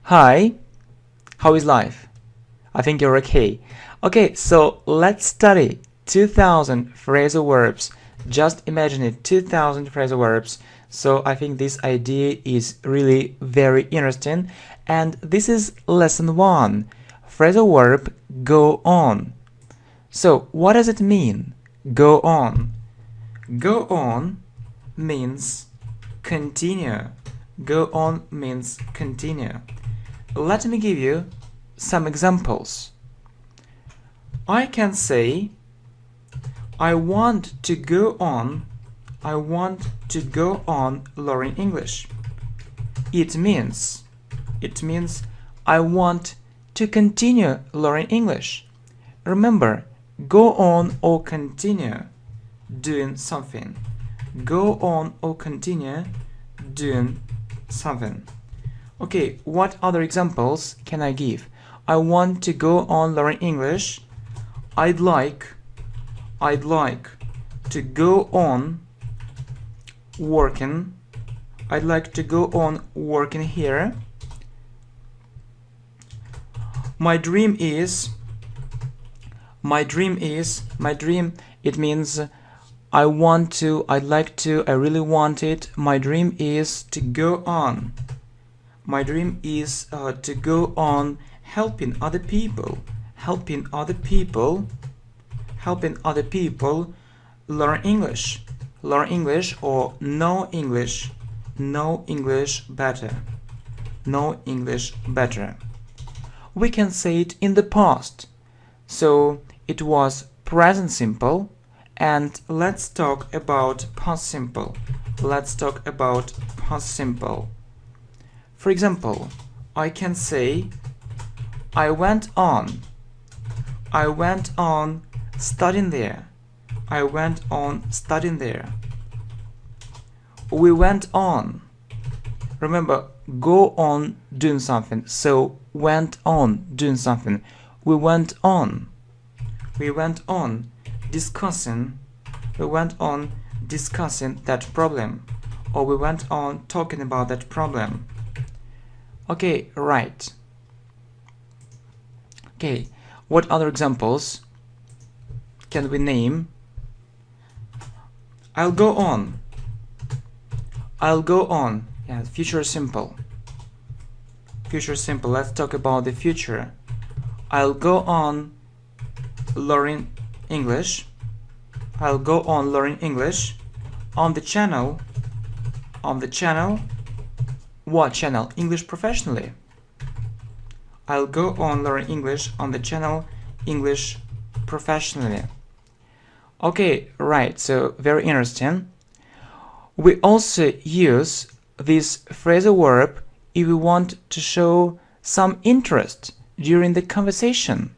Hi, how is life? I think you're okay. Okay, so let's study 2000 phrasal verbs. Just imagine it, 2000 phrasal verbs. So I think this idea is really very interesting. And this is lesson 1. Phrasal verb go on. So what does it mean? Go on. Go on means continue. Go on means continue. Let me give you some examples. I can say, I want to go on learning English. It means I want to continue learning English. Remember, go on or continue doing something. Go on or continue doing something. Okay, what other examples can I give? I want to go on learning English. I'd like to go on working. I'd like to go on working here. My dream, it means I really want it. My dream is to go on. My dream is to go on helping other people learn English or know English better. We can say it in the past, so it was present simple. And let's talk about past simple. For example, I can say, I went on studying there. We went on. Remember, go on doing something. So went on doing something. We went on discussing that problem, or we went on talking about that problem. Okay, right. Okay, what other examples can we name? I'll go on. Yeah, future simple. Let's talk about the future. I'll go on learning English. On the channel. What channel? English Professionally. I'll go on learning English on the channel English Professionally. Okay, right, so very interesting. We also use this phrasal verb if we want to show some interest during the conversation.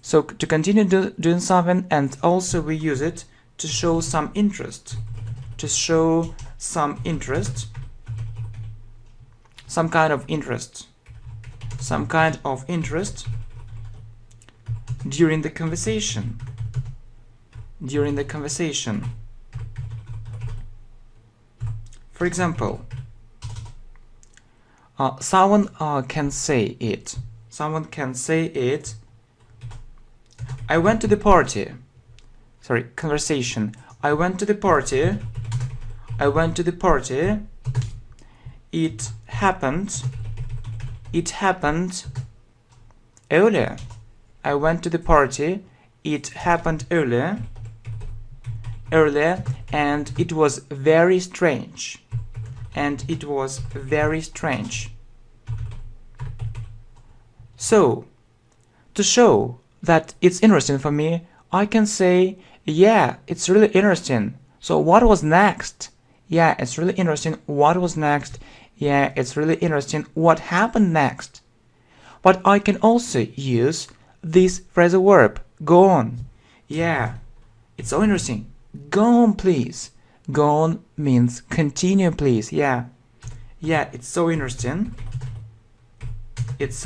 So to continue doing something, and also we use it to show some interest. Some kind of interest during the conversation. For example, someone can say it. I went to the party. Conversation. I went to the party. It happened earlier. I went to the party. It happened earlier, and it was very strange. So, to show that it's interesting for me, I can say, yeah, it's really interesting. So what was next? Yeah, it's really interesting. What was next? Yeah, it's really interesting. What happened next? But I can also use this phrasal verb, go on. Yeah, it's so interesting. Go on, please. Go on means continue, please. Yeah, it's so interesting. Yeah, it's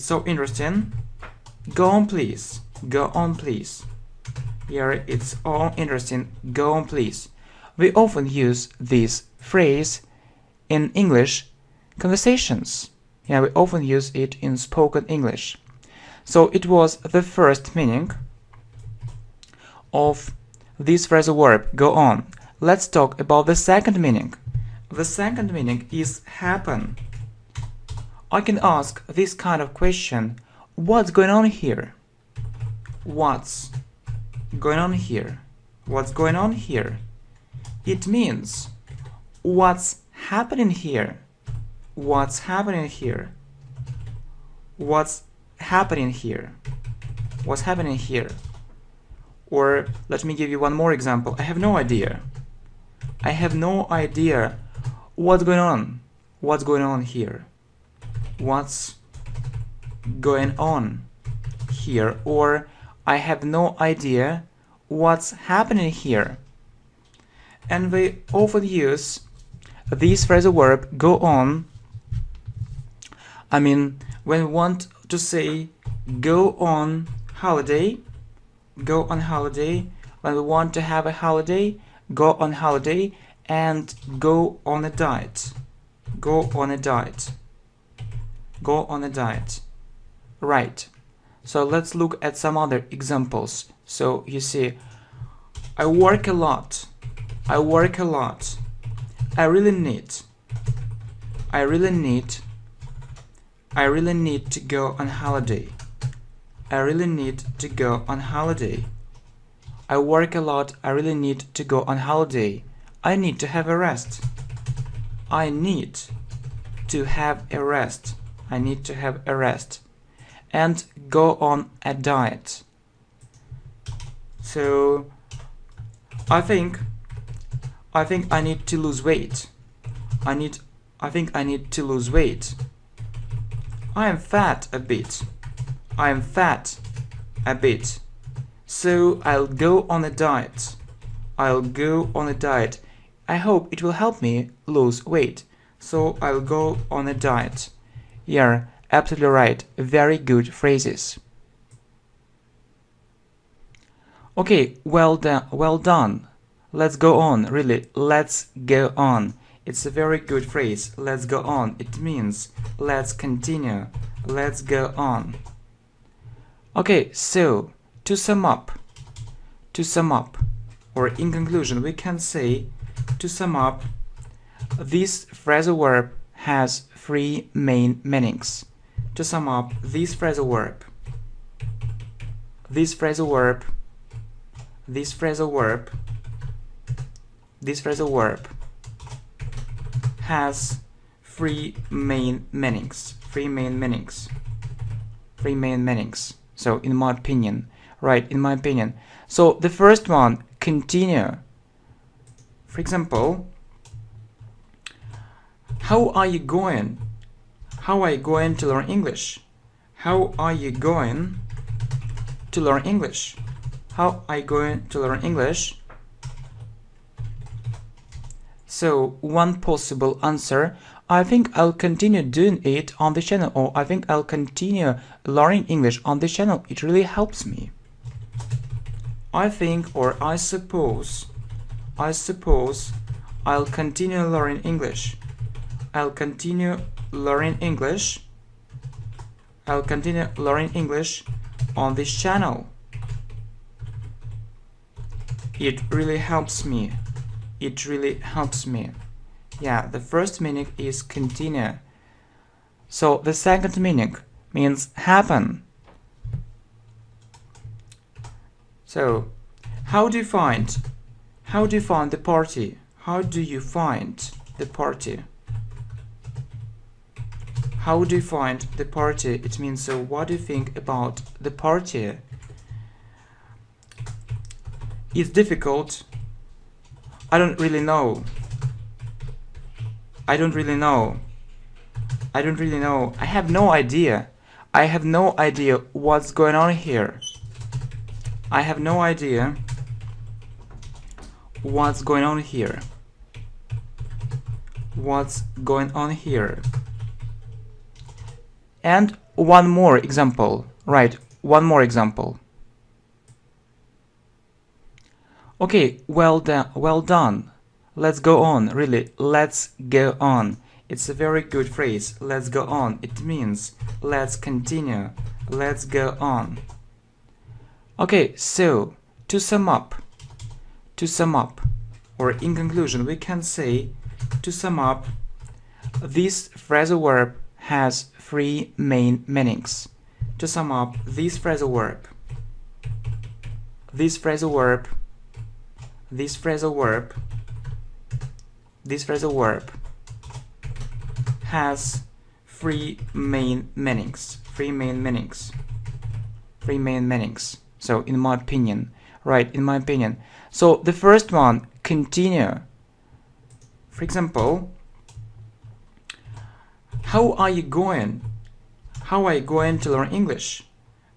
so interesting. Go on, please. Yeah, it's all interesting. Go on, please. We often use this phrase in English conversations. Yeah, we often use it in spoken English. So it was the first meaning of this phrasal verb, go on. Let's talk about the second meaning. The second meaning is happen. I can ask this kind of question, what's going on here? What's going on here? What's going on here? It means what's happening here? What's happening here? What's happening here? What's happening here? Or let me give you one more example. I have no idea. I have no idea what's going on. What's going on here? What's going on here? Or I have no idea what's happening here. And we often use this phrasal verb go on. I mean, when we want to say go on holiday, go on holiday, when we want to have a holiday, go on holiday, and go on a diet, go on a diet, go on a diet. Right. So let's look at some other examples. So you see, I work a lot, I work a lot, I really need to go on holiday. I really need to go on holiday. I work a lot. I really need to go on holiday. I need to have a rest. I need to have a rest. I need to have a rest. And go on a diet. So I think I need to lose weight. I think I need to lose weight. I am fat a bit. I am fat a bit. So I'll go on a diet. I'll go on a diet. I hope it will help me lose weight. So I'll go on a diet. Yeah, absolutely right. Very good phrases. Okay, well done. Well done. Let's go on. Really, let's go on. It's a very good phrase. Let's go on. It means let's continue. Let's go on. Okay, so to sum up, or in conclusion, we can say, to sum up, this phrasal verb has three main meanings. To sum up, this phrasal verb has three main meanings. So in my opinion, so the first one, continue. For example, how are you going to learn English? How are you going to learn English? How are you going to learn English? So one possible answer, I think I'll continue doing it on the channel, or I think I'll continue learning English on the channel. It really helps me. I think, or I suppose I'll continue learning English. I'll continue learning English on this channel. It really helps me. Yeah, the first meaning is continue. So the second meaning means happen. So how do you find the party? How do you find the party? How do you find the party? It means, so what do you think about the party? It's difficult. I don't really know. I have no idea what's going on here. I have no idea what's going on here. What's going on here? And one more example. Right, one more example. Okay, well done. Let's go on. Really, let's go on. It's a very good phrase. Let's go on. It means let's continue. Let's go on. Okay, so to sum up, or in conclusion, we can say, to sum up, this phrasal verb has three main meanings. To sum up, this phrasal verb has three main meanings. So in my opinion, so the first one, continue. For example, how are you going to learn English?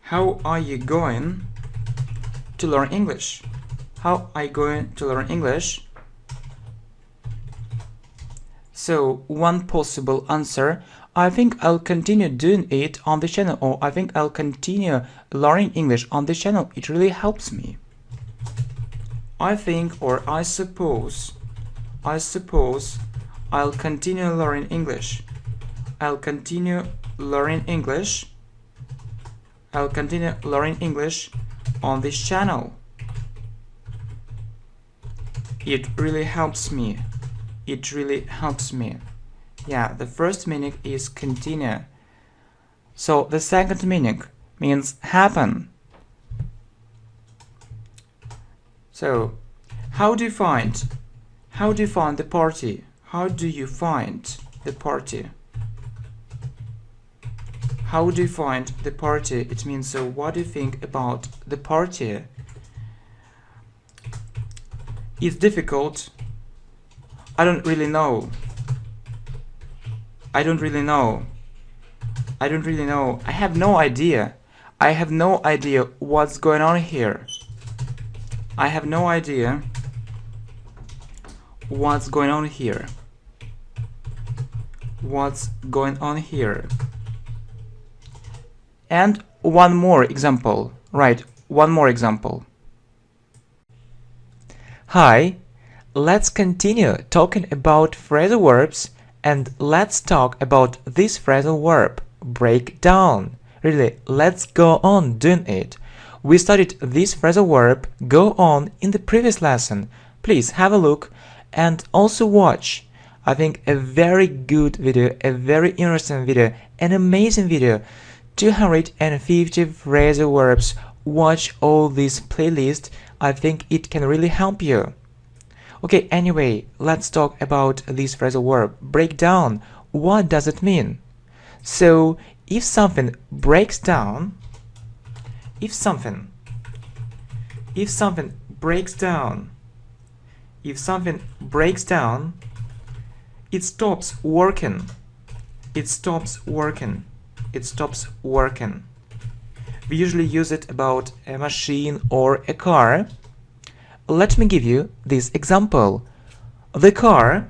How are you going to learn English? How are you going to learn English? So one possible answer, I think I'll continue doing it on the channel, or I think I'll continue learning English on the channel. It really helps me. I think, or I suppose I'll continue learning English. I'll continue learning English on this channel. It really helps me. Yeah, the first meaning is continue. So the second meaning means happen. So how do you find the party? How do you find the party? How do you find the party? It means, so what do you think about the party? It's difficult. I don't really know. I have no idea. What's going on here. I have no idea what's going on here. And one more example. Hi, let's continue talking about phrasal verbs, and let's talk about this phrasal verb, break down. Really, let's go on doing it. We studied this phrasal verb, go on, in the previous lesson. Please have a look and also watch. I think a very good video, a very interesting video, an amazing video. 250 phrasal verbs. Watch all this playlist. I think it can really help you. Okay, anyway, let's talk about this phrasal verb, break down. What does it mean? So, if something breaks down, it stops working. We usually use it about a machine or a car. Let me give you this example. The car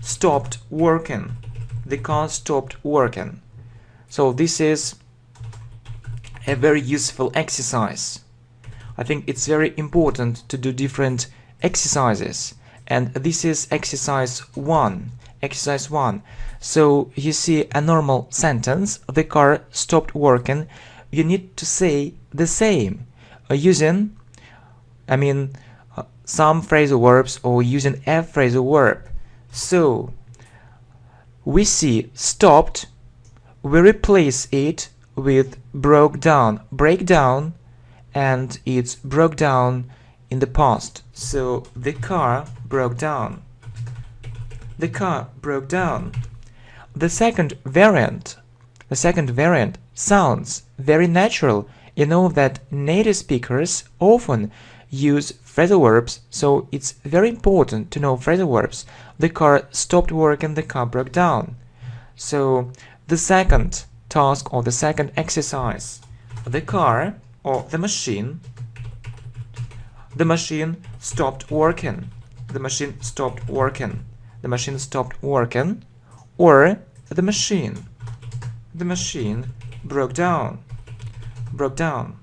stopped working. So this is a very useful exercise. I think it's very important to do different exercises. And this is exercise 1. So you see a normal sentence, the car stopped working. You need to say the same using, some phrasal verbs or using a phrasal verb. So we see stopped, we replace it with broke down, and it's broke down in the past. So the car broke down. The second variant sounds very natural. You know that native speakers often use phrasal verbs, so it's very important to know phrasal verbs. The car stopped working, the car broke down. So the second task or the second exercise, the car or the machine stopped working. The machine stopped working, or the machine broke down.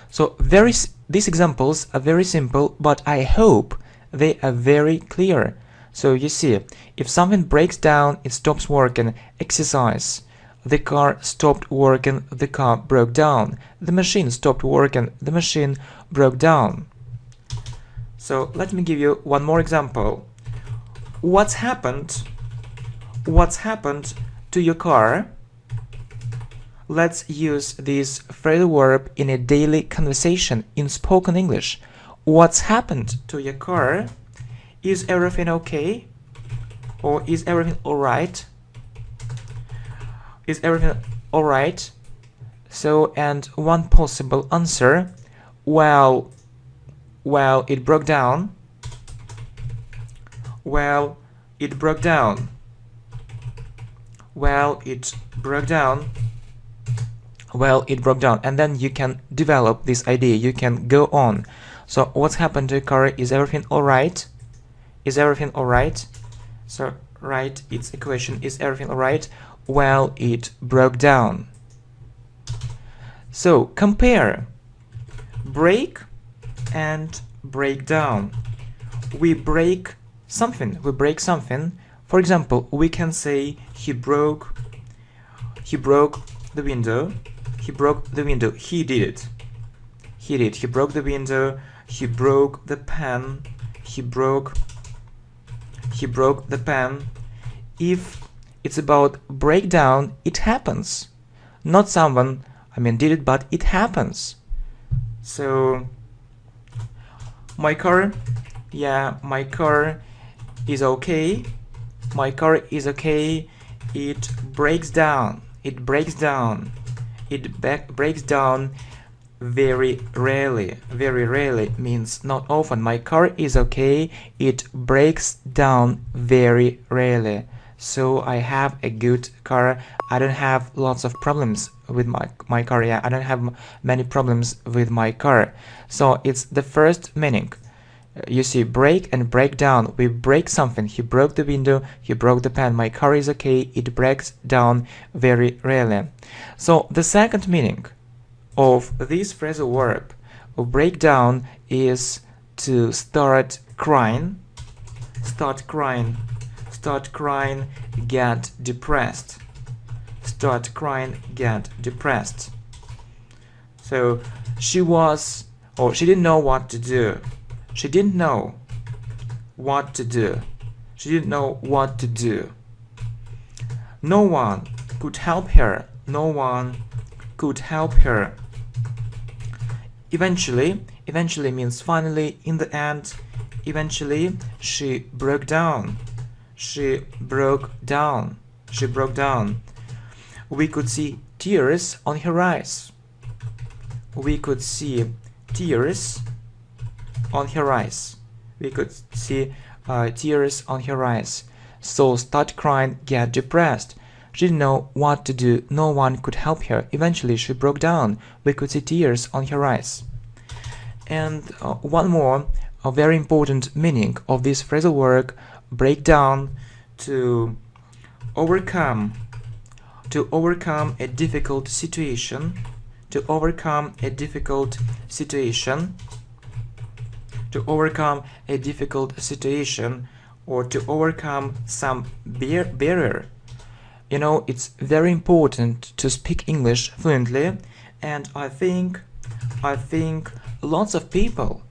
So very these examples are very simple, but I hope they are very clear. So you see, if something breaks down, it stops working. Exercise. The car stopped working, the car broke down. The machine stopped working, the machine broke down. So let me give you one more example. What's happened? What's happened to your car? Let's use this phrasal verb in a daily conversation in spoken English. What's happened to your car? Is everything okay? Or is everything alright? Is everything alright? So, and one possible answer, well, it broke down. Well, it broke down. Well, it broke down. Well, it broke down. And then you can develop this idea. You can go on. So, what's happened to your car? Is everything alright? Is everything alright? So, write its equation. Is everything alright? Well, it broke down. So, compare break and break down. We break something. We break something. For example, we can say he broke the window. He broke the window. He did it. He did. He broke the window. He broke the pen. He broke the pen. If it's about breakdown, it happens. Not someone, did it, but it happens. So, my car is okay. My car is okay. It breaks down. It breaks down. It breaks down very rarely. Very rarely means not often. My car is okay. It breaks down very rarely. So I have a good car. I don't have lots of problems with my car. Yeah, I don't have many problems with my car. So it's the first meaning. You see, break and break down. We break something. He broke the window. He broke the pen. My car is okay. It breaks down very rarely. So the second meaning of this phrasal verb, break down, is to start crying. Start crying. Start crying, get depressed. Start crying, get depressed. So she didn't know what to do. She didn't know what to do. She didn't know what to do. No one could help her. No one could help her. Eventually means finally, in the end. Eventually, she broke down. She broke down. She broke down. We could see tears on her eyes. We could see tears on her eyes. We could see tears on her eyes. So start crying, get depressed. She didn't know what to do. No one could help her. Eventually she broke down. We could see tears on her eyes. And one more, a very important meaning of this phrasal verb, break down, to overcome a difficult situation. To overcome a difficult situation. To overcome a difficult situation, or to overcome some barrier. You know, it's very important to speak English fluently, and I think lots of people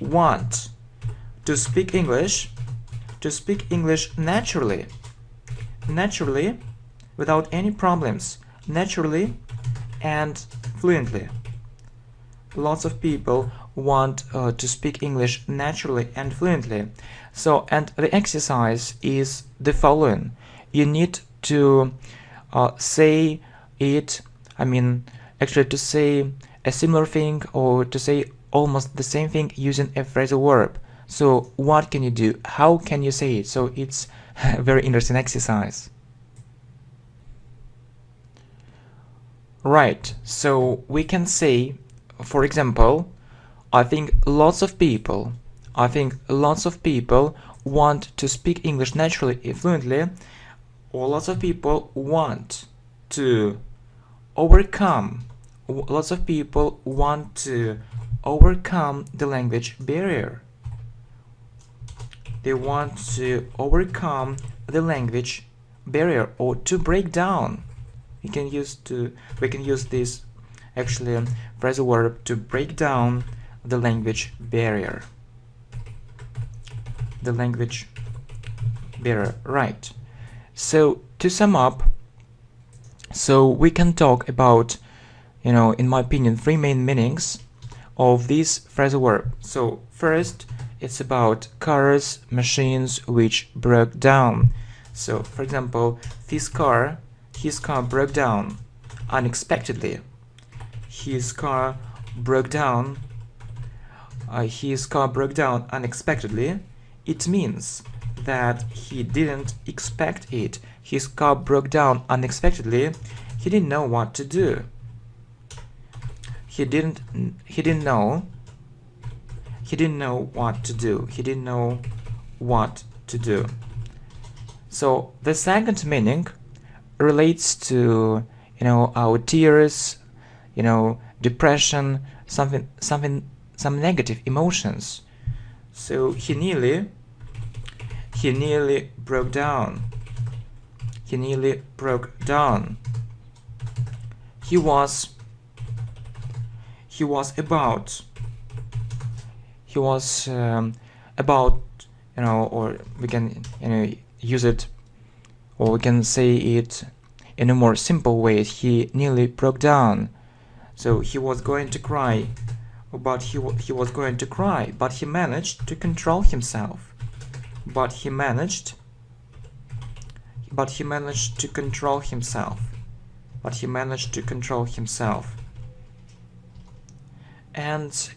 want to speak English naturally, without any problems, naturally and fluently. Lots of people want to speak English naturally and fluently. So, and the exercise is the following. You need to say it, actually to say a similar thing, or to say almost the same thing using a phrasal verb. So what can you do? How can you say it? So it's a very interesting exercise. Right, so we can say, for example, I think lots of people want to speak English naturally and fluently, or lots of people want to overcome. Lots of people want to overcome the language barrier. They want to overcome the language barrier, or to break down. We can use this actually phrasal verb to break down the language barrier. The language barrier, right? So to sum up, so we can talk about, in my opinion, three main meanings of this phrasal verb. So first, it's about cars, machines which broke down. So for example, his car broke down unexpectedly. His car broke down unexpectedly. It means that he didn't expect it. His car broke down unexpectedly. He didn't know what to do. He didn't know what to do. He didn't know what to do. So the second meaning relates to, our tears, depression, some negative emotions. So he nearly broke down. He nearly broke down. He was about, or we can, use it, or we can say it in a more simple way. He nearly broke down. So he was going to cry, but he was going to cry, but he managed to control himself. But he managed to control himself. And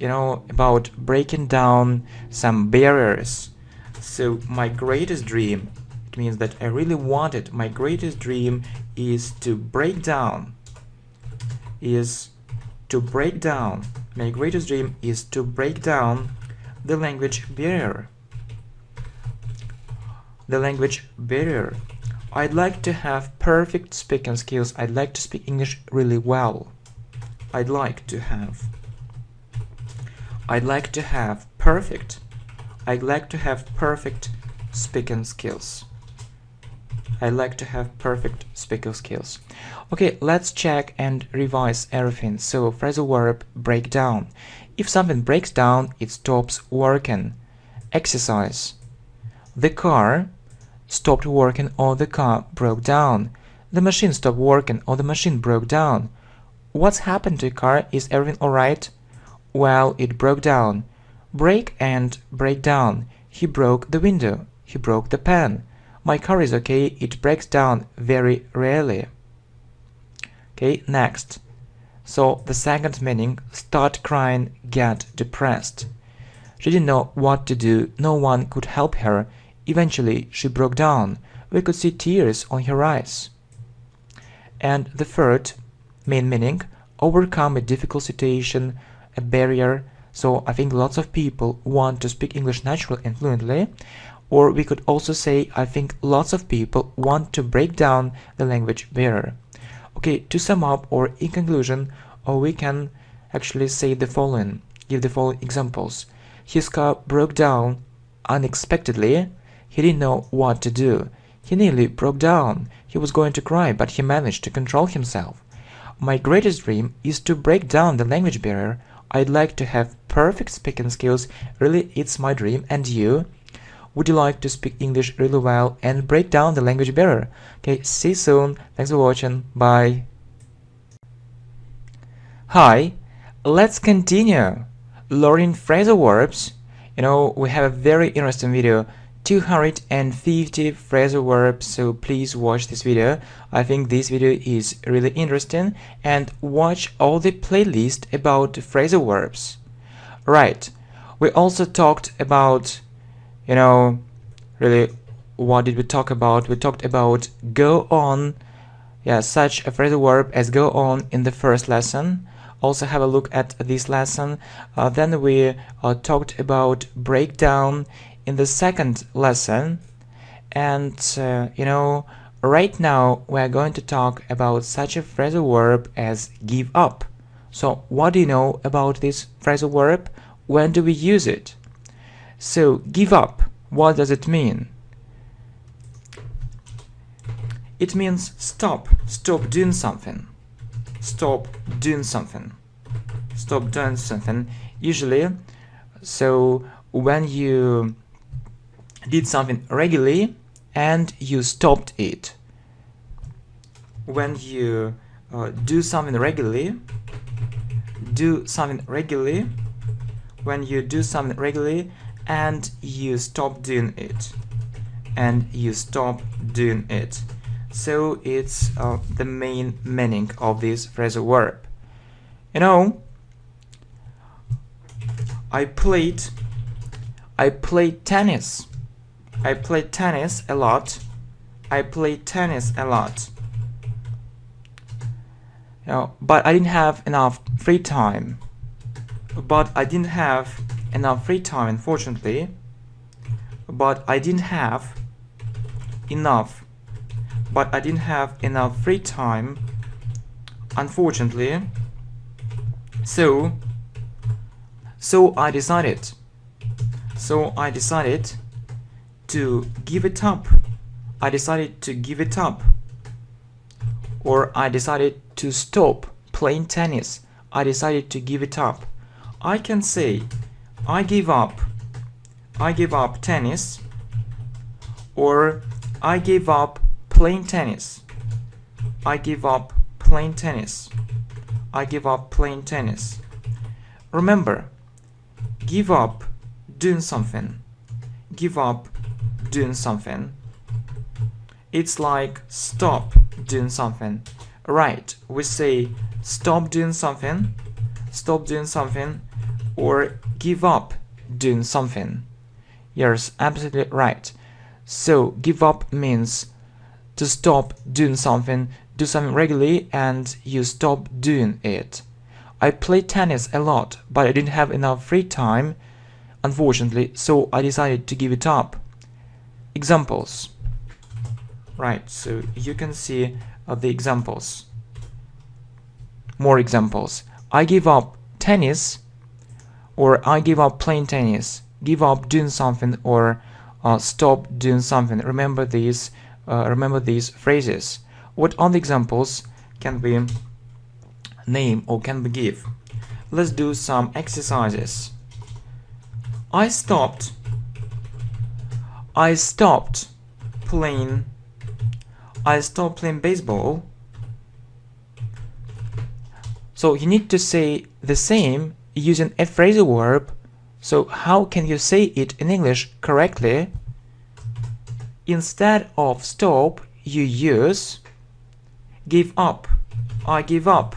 about breaking down some barriers. So my greatest dream, it means that I really wanted, my greatest dream is to break down. My greatest dream is to break down the language barrier. I'd like to have perfect speaking skills. I'd like to speak English really well. I'd like to have perfect speaking skills. Okay, let's check and revise everything. So phrasal verb break down. If something breaks down, it stops working. Exercise. The car stopped working, or the car broke down. The machine stopped working, or the machine broke down. What's happened to the car? Is everything alright? Well, it broke down. Break and break down. He broke the window. He broke the pen. My car is okay. It breaks down very rarely. Okay, next. So the second meaning, start crying, get depressed. She didn't know what to do. No one could help her. Eventually, she broke down. We could see tears on her eyes. And the third main meaning, overcome a difficult situation, a barrier. So I think lots of people want to speak English naturally and fluently. Or we could also say, I think lots of people want to break down the language barrier. Okay, to sum up, or in conclusion, or we can actually say the following, give the following examples. His car broke down unexpectedly. He didn't know what to do. He nearly broke down. He was going to cry, but he managed to control himself. My greatest dream is to break down the language barrier. I'd like to have perfect speaking skills. Really, it's my dream. And you? Would you like to speak English really well and break down the language barrier? Okay, see you soon. Thanks for watching. Bye. Hi, let's continue learning phrasal verbs. We have a very interesting video, 250 phrasal verbs, so please watch this video. I think this video is really interesting, and watch all the playlist about phrasal verbs. Right, we also talked about, really, what did we talk about? We talked about go on, such a phrasal verb as go on in the first lesson. Also have a look at this lesson. Then we talked about breakdown in the second lesson, and right now we are going to talk about such a phrasal verb as give up. So what do you know about this phrasal verb? When do we use it? So give up, what does it mean? It means stop doing something. Stop doing something. Stop doing something. Usually, so when you did something regularly and you stopped it. When you do something regularly, when you do something regularly and you stop doing it, so it's the main meaning of this phrasal verb. You know, I played tennis. I played tennis a lot. You know, but I didn't have enough free time. Unfortunately. But I didn't have enough free time, unfortunately. So I decided to give it up. Or I decided to stop playing tennis. I decided to give it up. I can say I gave up tennis, or I gave up playing tennis. Remember, give up doing something. It's like stop doing something. Right, we say stop doing something, or give up doing something. Yes, absolutely right. So give up means to stop doing something, do something regularly and you stop doing it. I played tennis a lot, but I didn't have enough free time, unfortunately, so I decided to give it up. Examples. Right, so you can see the examples. More examples. I give up tennis, or I give up playing tennis. Give up doing something, or stop doing something. Remember these phrases. What other examples can we name or can we give? Let's do some exercises. I stopped playing baseball. So you need to say the same using a phrasal verb. So how can you say it in English correctly? Instead of stop, you use give up. I give up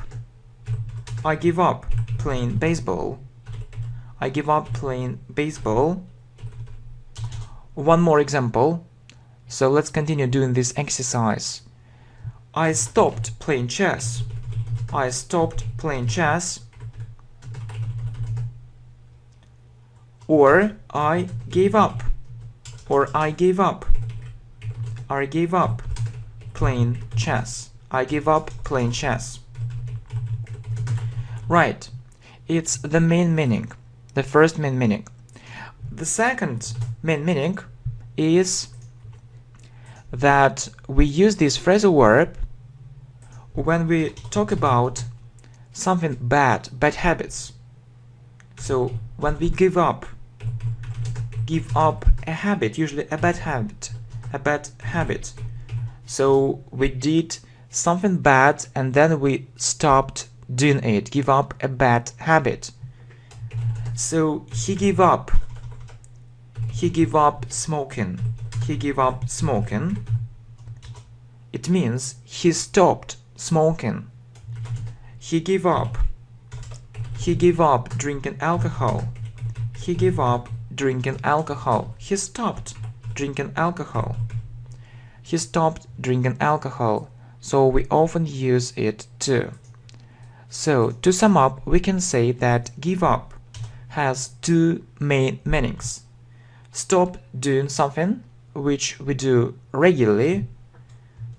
playing baseball. One more example. So let's continue doing this exercise. I stopped playing chess. Or I gave up. Playing chess. Right. It's the main meaning. The first main meaning. The second main meaning is that we use this phrasal verb when we talk about something bad habits. So when we give up a habit, usually a bad habit. So we did something bad and then we stopped doing it. Give up a bad habit. So he gave up smoking. It means he stopped smoking. He gave up drinking alcohol. He stopped drinking alcohol. So we often use it too. So to sum up, we can say that give up has two main meanings. Stop doing something which we do regularly.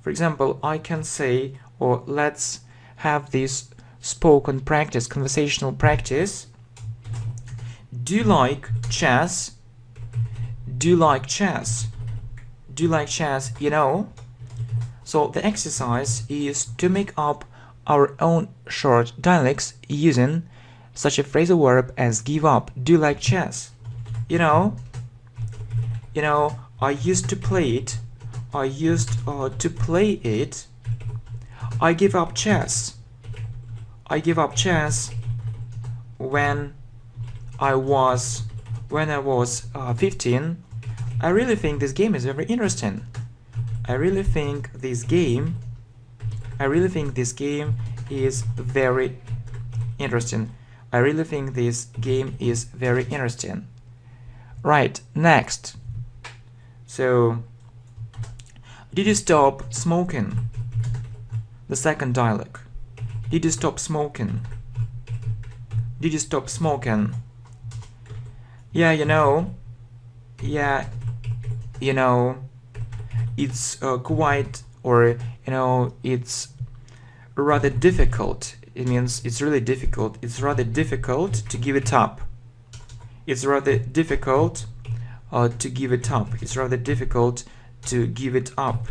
For example, I can say, or let's have this spoken practice, conversational practice. Do you like chess? Do you like chess? Do you like chess? You know? So the exercise is to make up our own short dialects using such a phrasal verb as give up. Do you like chess? You know? I used to play it. I used to play it. I give up chess. I give up chess when I was 15. I really think this game is very interesting. I really think this game is very interesting. I really think this game is very interesting. Right, next. So, did you stop smoking? The second dialogue. Did you stop smoking? Did you stop smoking? Yeah, it's quite, or it's rather difficult. It means it's really difficult. It's rather difficult to give it up. It's rather difficult to give it up. It's rather difficult to give it up.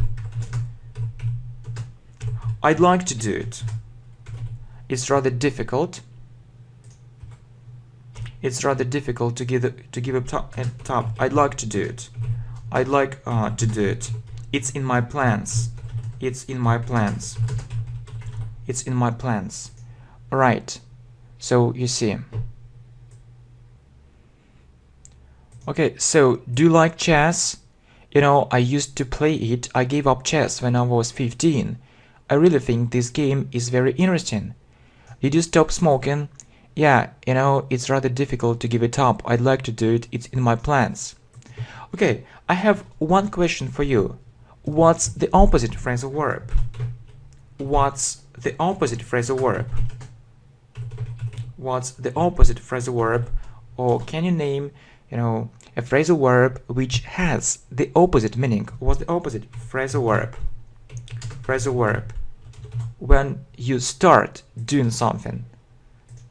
I'd like to do it. It's rather difficult. It's rather difficult to give it up. I'd like to do it. I'd like to do it. It's in my plans. It's in my plans. It's in my plans. Right. So you see. Okay, so do you like chess? I used to play it. I gave up chess when I was 15. I really think this game is very interesting. Did you stop smoking? Yeah, it's rather difficult to give it up. I'd like to do it. It's in my plans. Okay, I have one question for you. What's the opposite phrasal verb? What's the opposite phrasal verb? What's the opposite phrasal verb? Or can you name, a phrasal verb which has the opposite meaning? What's the opposite phrasal verb? Phrasal verb. When you start doing something.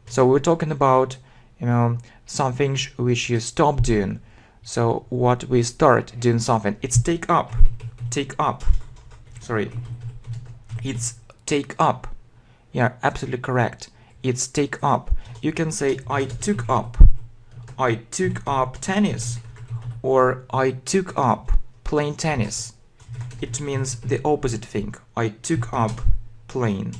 So we're talking about, something which you stop doing. So what we start doing something, it's take up. Take up. Sorry. It's take up. Yeah, absolutely correct. It's take up. You can say I took up. I took up tennis. Or I took up playing tennis. It means the opposite thing. I took up playing.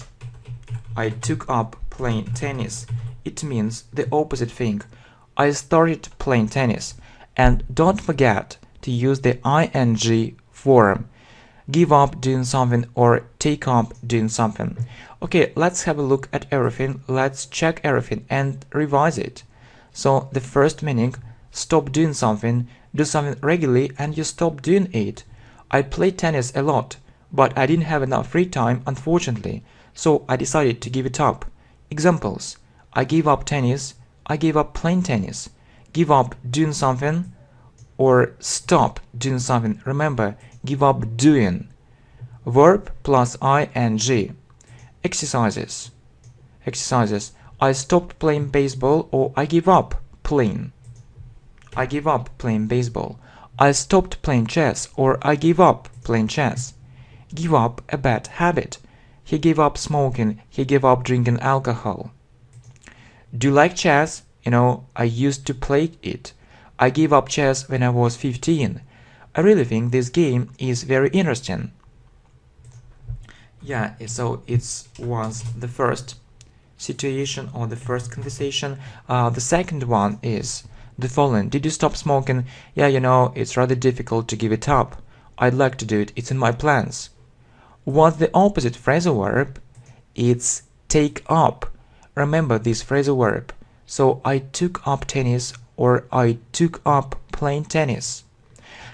I took up playing tennis. It means the opposite thing. I started playing tennis. And don't forget to use the ing form. Give up doing something or take up doing something. Okay, let's have a look at everything. Let's check everything and revise it. So the first meaning, stop doing something, do something regularly and you stop doing it. I played tennis a lot, but I didn't have enough free time, unfortunately, so I decided to give it up. Examples: I gave up tennis, I gave up playing tennis. Give up doing something or stop doing something. Remember, give up doing. Verb plus ing. Exercises. Exercises. I stopped playing baseball or I give up playing. I give up playing baseball. I stopped playing chess or I give up playing chess. Give up a bad habit. He gave up smoking. He gave up drinking alcohol. Do you like chess? I used to play it. I gave up chess when I was 15. I really think this game is very interesting. Yeah, so it was the first situation or the first conversation. The second one is the following. Did you stop smoking? Yeah, it's rather difficult to give it up. I'd like to do it. It's in my plans. What's the opposite phrasal verb? It's take up. Remember this phrasal verb. So I took up tennis or I took up playing tennis.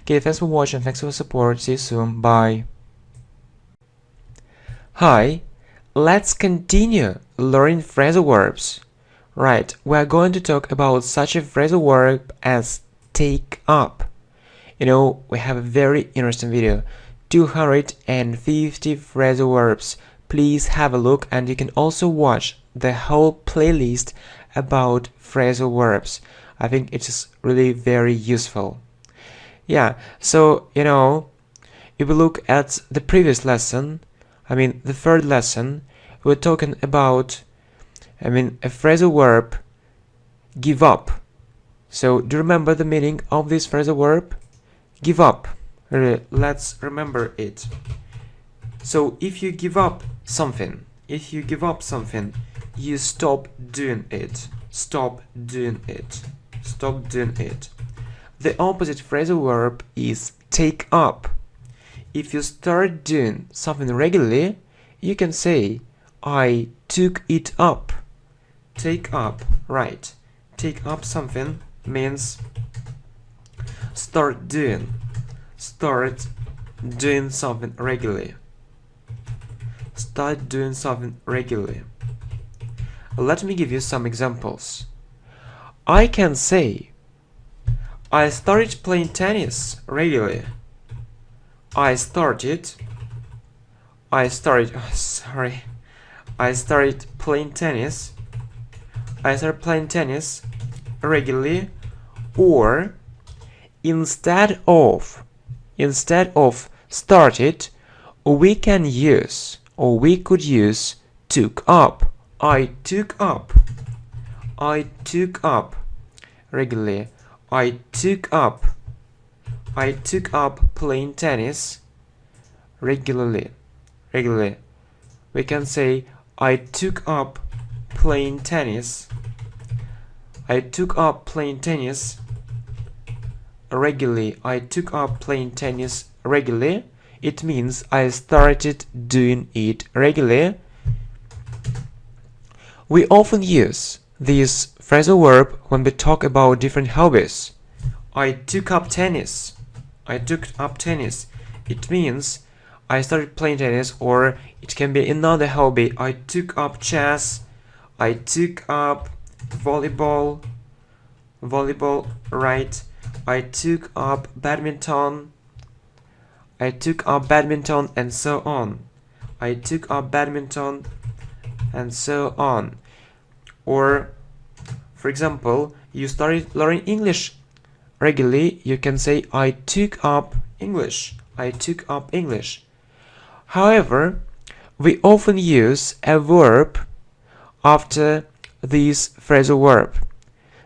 Okay, thanks for watching. Thanks for your support. See you soon. Bye. Hi, let's continue learning phrasal verbs. Right, we're going to talk about such a phrasal verb as take up. We have a very interesting video 250 phrasal verbs. Please have a look, and you can also watch the whole playlist about phrasal verbs. I think it is really very useful. Yeah, so if we look at the previous lesson, the third lesson, we're talking about a phrasal verb, give up. So do you remember the meaning of this phrasal verb? Give up. Let's remember it. So if you give up something, you stop doing it. Stop doing it. Stop doing it. The opposite phrasal verb is take up. If you start doing something regularly, you can say, I took it up. Take up, right. Take up something means start doing something regularly. Start doing something regularly. Let me give you some examples. I can say, I started playing tennis regularly. I started playing tennis. I started playing tennis regularly. Or instead of started, we can use, or we could use, took up. I took up regularly. I took up playing tennis regularly. We can say, I took up playing tennis. I took up playing tennis regularly. I took up playing tennis regularly. It means I started doing it regularly. We often use this phrasal verb when we talk about different hobbies. I took up tennis. I took up tennis. It means I started playing tennis, or it can be another hobby. I took up chess. I took up volleyball, right? I took up badminton. I took up badminton, and so on. I took up badminton, and so on. Or, for example, you started learning English regularly. You can say, I took up English. I took up English. However, we often use a verb after this phrasal verb.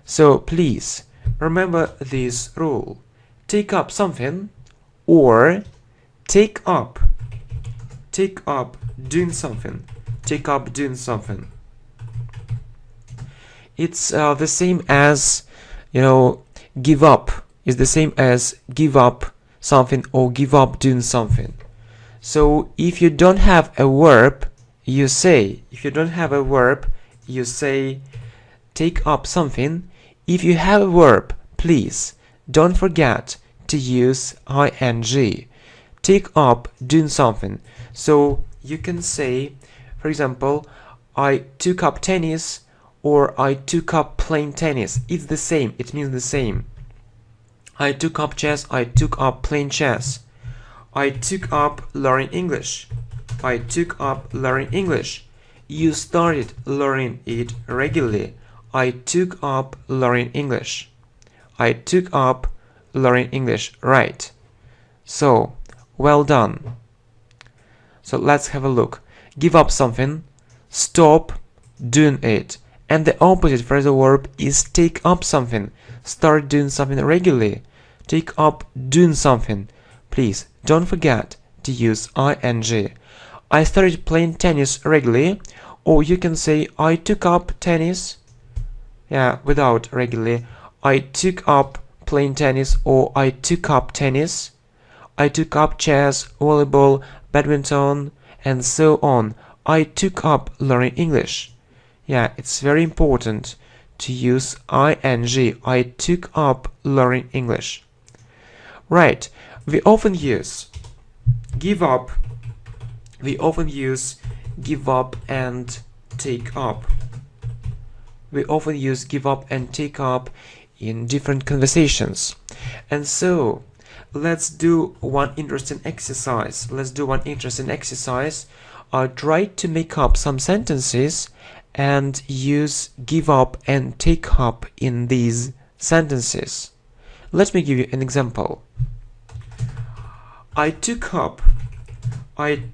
So please remember this rule. Take up something, or take up doing something. Take up doing something. It's the same as, give up is the same as give up something or give up doing something. So if you don't have a verb, you say, take up something. If you have a verb, please don't forget to use ing. Take up doing something. So you can say, for example, I took up tennis, or I took up playing tennis. It's the same. It means the same. I took up chess. I took up playing chess. I took up learning English. I took up learning English. You started learning it regularly. I took up learning English. I took up learning English, right? So, well done. So let's have a look. Give up something, stop doing it. And the opposite phrasal verb is take up something. Start doing something regularly. Take up doing something. Please don't forget to use ing. I started playing tennis regularly. Or you can say, I took up tennis. Yeah, without regularly. I took up playing tennis, or I took up tennis. I took up chess, volleyball, badminton, and so on. I took up learning English. Yeah, it's very important to use ing. I took up learning English. Right, we often use give up. We often use give up and take up. We often use give up and take up in different conversations. And so, let's do one interesting exercise. Try to make up some sentences and use give up and take up in these sentences. Let me give you an example. I took up playing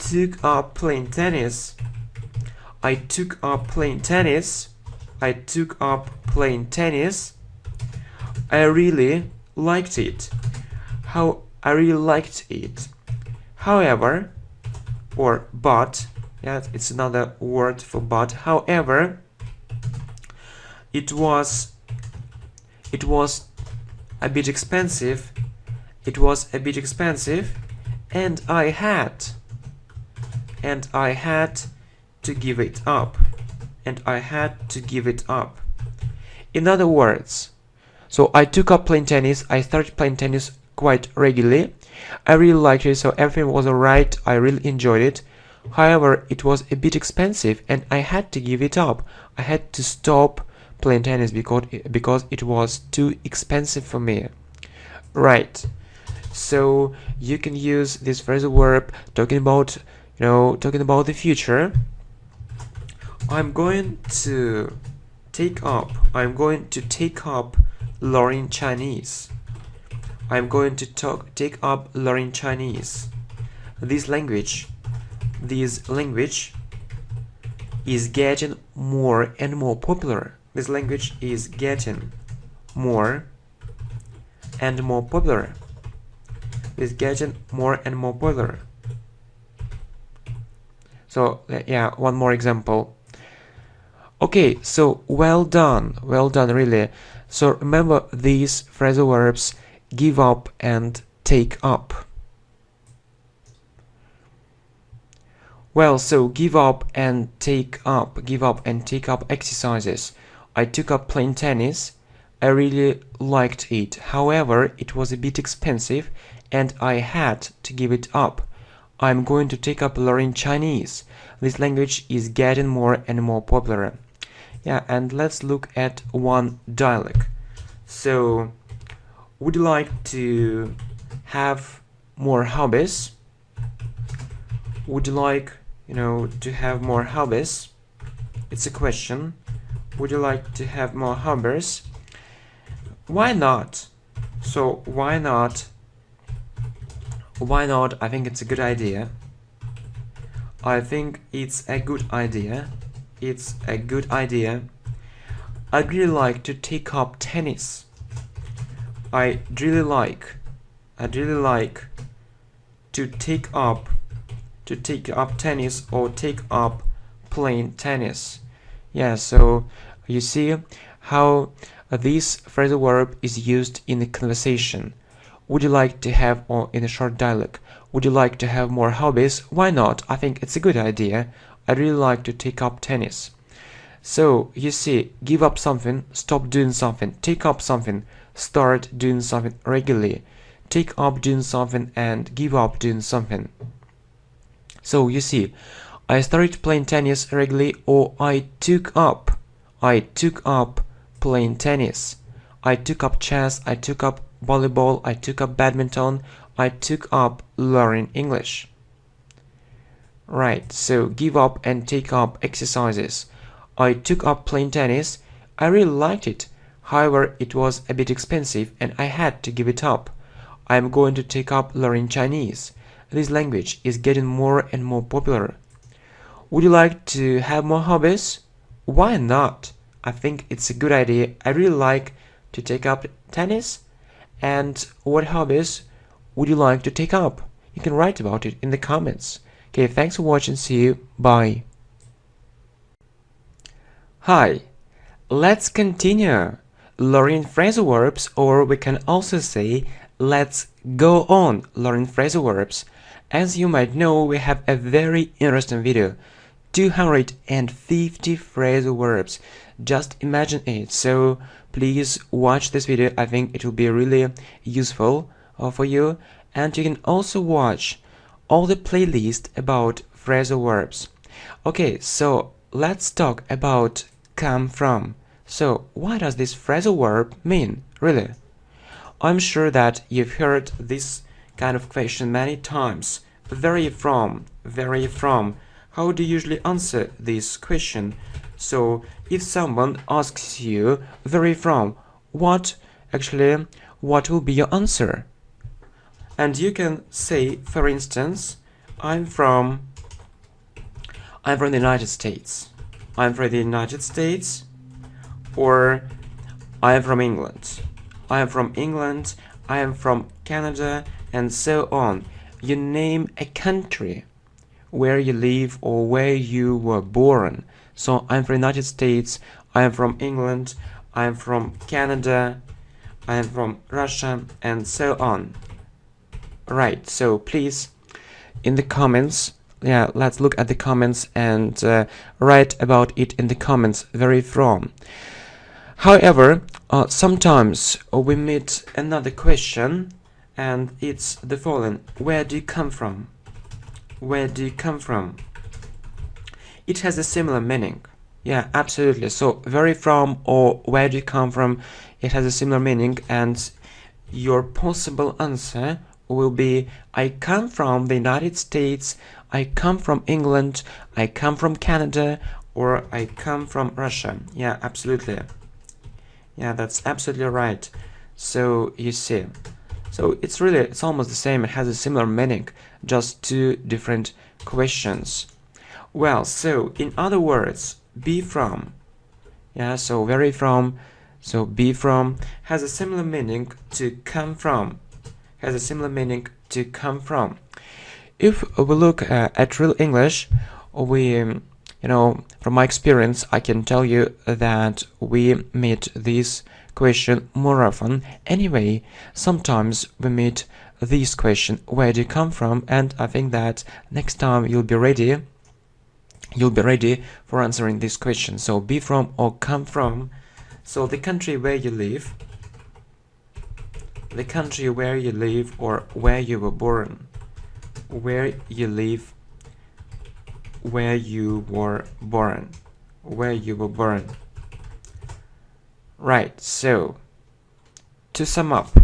tennis. I took up playing tennis. I really liked it. I really liked it. However, or but, yeah, it's another word for but. However, it was a bit expensive. And I had to give it up. In other words, so I took up playing tennis. I started playing tennis quite regularly. I really liked it, so everything was alright. I really enjoyed it. However, it was a bit expensive and I had to give it up. I had to stop playing tennis because it was too expensive for me. Right. So you can use this phrasal verb talking about the future. I'm going to take up learning Chinese. Take up learning Chinese. This language is getting more and more popular. So yeah, one more example. Okay, so well done, really. So remember these phrasal verbs give up and take up. Well, so give up and take up exercises. I took up playing tennis. I really liked it. However, it was a bit expensive and I had to give it up. I'm going to take up learning Chinese. This language is getting more and more popular. Yeah, and let's look at one dialogue. So, would you like to have more hobbies? Would you like, to have more hobbies? It's a question. Would you like to have more hobbies? Why not? So, why not? I think it's a good idea. I'd really like to take up tennis. I'd really like to take up tennis or take up playing tennis. Yeah, so you see how this phrasal verb is used in a conversation. Would you like to have, or in a short dialogue, would you like to have more hobbies? Why not? I think it's a good idea. I'd really like to take up tennis. So, you see, give up something, stop doing something, take up something, start doing something regularly, take up doing something and give up doing something. So, you see, I started playing tennis regularly, or I took up playing tennis. I took up chess, I took up volleyball, I took up badminton, I took up learning English. Right, so give up and take up exercises. I took up playing tennis. I really liked it. However, it was a bit expensive and I had to give it up. I am going to take up learning Chinese. This language is getting more and more popular. Would you like to have more hobbies? Why not? I think it's a good idea. I really like to take up tennis. And what hobbies would you like to take up? You can write about it in the comments. Okay, thanks for watching. See you. Bye. Hi. Let's continue learning phrasal verbs, or we can also say let's go on learning phrasal verbs. As you might know, we have a very interesting video. 250 phrasal verbs. Just imagine it. So please watch this video. I think it will be really useful for you. And you can also watch all the playlist about phrasal verbs. Okay, so let's talk about come from. So what does this phrasal verb mean, really? I'm sure that you've heard this kind of question many times. Where are you from? Where are you from? How do you usually answer this question? So if someone asks you, where are you from? What will be your answer? And you can say, for instance, I'm from the United States. I'm from the United States, or I am from England. I am from England, I am from Canada, and so on. You name a country where you live or where you were born. So I'm from the United States, I am from England, I am from Canada, I am from Russia, and so on. Right, so please, in the comments, let's look at the comments and write about it in the comments, where are you from. However, sometimes we meet another question, and it's the following: where do you come from? Where do you come from? It has a similar meaning. Yeah, absolutely. So, where are you from or where do you come from? It has a similar meaning, and your possible answer will be: I come from the United States, I come from England, I come from Canada, or I come from Russia. Yeah, absolutely. Yeah, that's absolutely right. So you see, so it's almost the same. It has a similar meaning, just two different questions. Well, so in other words, be from, yeah, so where are you from? So be from has a similar meaning to come from, has a similar meaning to come from. If we look at real English, we from my experience, I can tell you that we meet this question more often. Anyway, sometimes we meet this question, where do you come from? And I think that next time you'll be ready for answering this question. So be from or come from. So the country where you live, or where you were born, where you live, where you were born, where you were born. Right, so to sum up,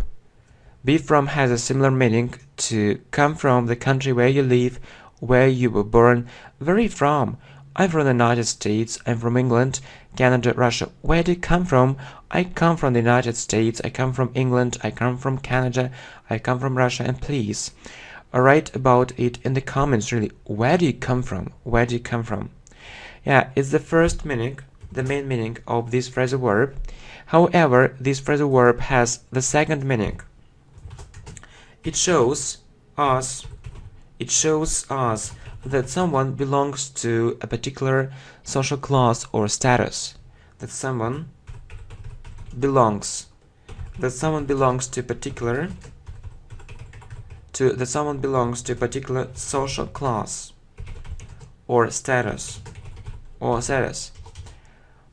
be from has a similar meaning to come from, the country where you live, where you were born. Where are you from? I'm from the United States, I'm from England, Canada, Russia. Where do you come from? I come from the United States, I come from England, I come from Canada, I come from Russia. And please write about it in the comments, really. Where do you come from? Where do you come from? Yeah, it's the first meaning, the main meaning of this phrasal verb. However, this phrasal verb has the second meaning. It shows us that someone belongs to a particular social class or status. That someone belongs to a particular social class or status.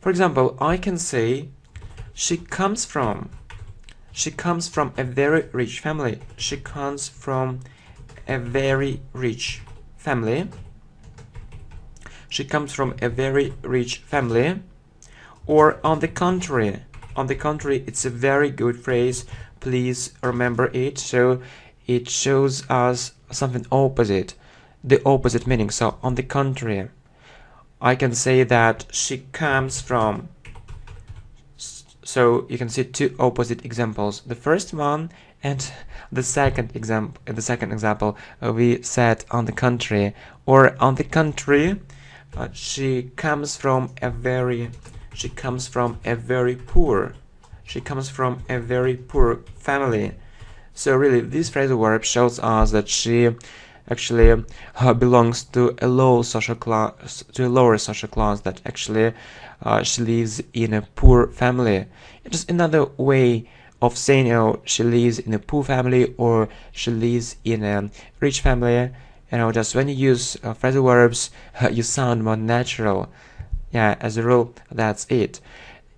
For example, I can say she comes from a very rich family. She comes from a very rich family. She comes from a very rich family. Or on the contrary, it's a very good phrase. Please remember it. So it shows us something opposite, the opposite meaning. So on the contrary, I can say that she comes from. So you can see two opposite examples. The first one and the second example, we said on the contrary. Or on the contrary, she comes from a very poor family. So really, this phrasal verb shows us that she actually belongs to a lower social class, that actually she lives in a poor family. It's just another way of saying, she lives in a poor family or she lives in a rich family. Just when you use phrasal verbs, you sound more natural. Yeah, as a rule, that's it.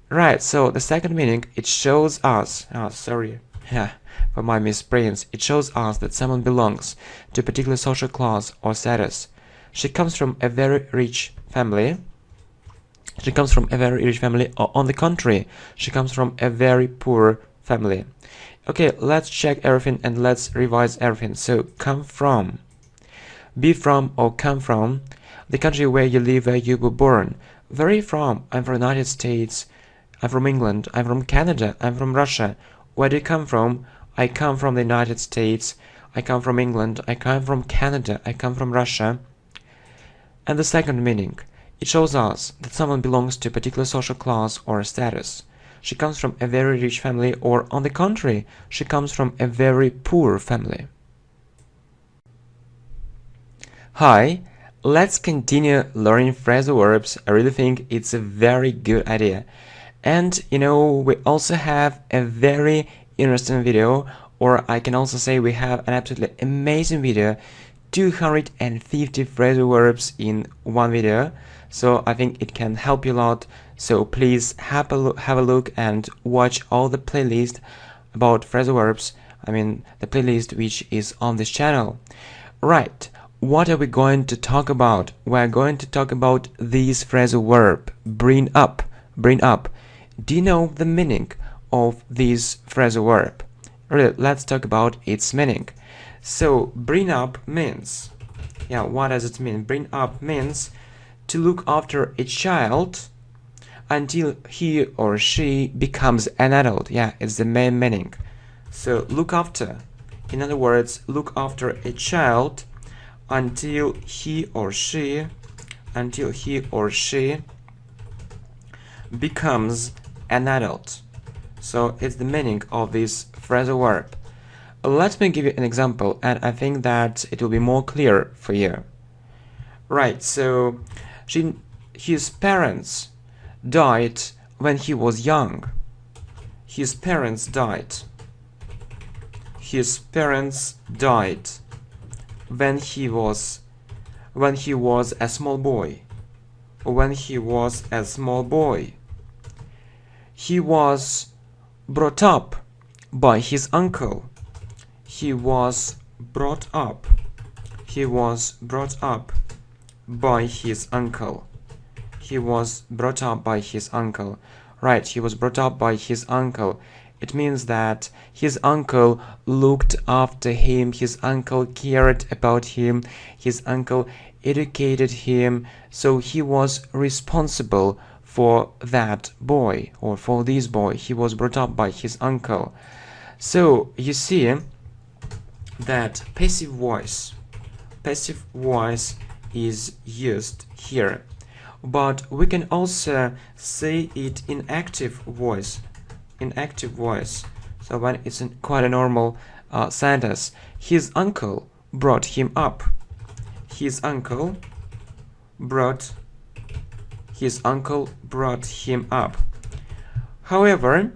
Right, so the second meaning, it shows us, for my misprints, it shows us that someone belongs to a particular social class or status. She comes from a very rich family. Or on the contrary, she comes from a very poor family. Okay, let's check everything and let's revise everything. So, come from. Be from or come from. The country where you live, where you were born. Where are you from? I'm from the United States. I'm from England. I'm from Canada. I'm from Russia. Where do you come from? I come from the United States. I come from England. I come from Canada. I come from Russia. And the second meaning. It shows us that someone belongs to a particular social class or status. She comes from a very rich family, or on the contrary, she comes from a very poor family. Hi, let's continue learning phrasal verbs. I really think it's a very good idea. And we also have a very interesting video, or I can also say we have an absolutely amazing video, 250 phrasal verbs in one video. So I think it can help you a lot. So please have a look and watch all the playlist about phrasal verbs. I mean the playlist which is on this channel. Right, what are we going to talk about? We're going to talk about this phrasal verb, bring up. Bring up. Do you know the meaning of this phrasal verb? Really, let's talk about its meaning. So bring up means, what does it mean? Bring up means to look after a child until he or she becomes an adult. It's the main meaning. So look after, in other words, look after a child until he or she becomes an adult. So it's the meaning of this phrasal verb. Let me give you an example, and I think that it will be more clear for you. Right, so his parents died when he was young. His parents died. His parents died when he was a small boy. When he was a small boy. He was brought up by his uncle. He was brought up by his uncle. He was brought up by his uncle. Right, he was brought up by his uncle. It means that his uncle looked after him, his uncle cared about him, his uncle educated him, so he was responsible for that boy, or for this boy. He was brought up by his uncle. So you see that passive voice is used here, but we can also say it in active voice. So when it's quite a normal sentence, his uncle brought him up. His uncle brought him up. However,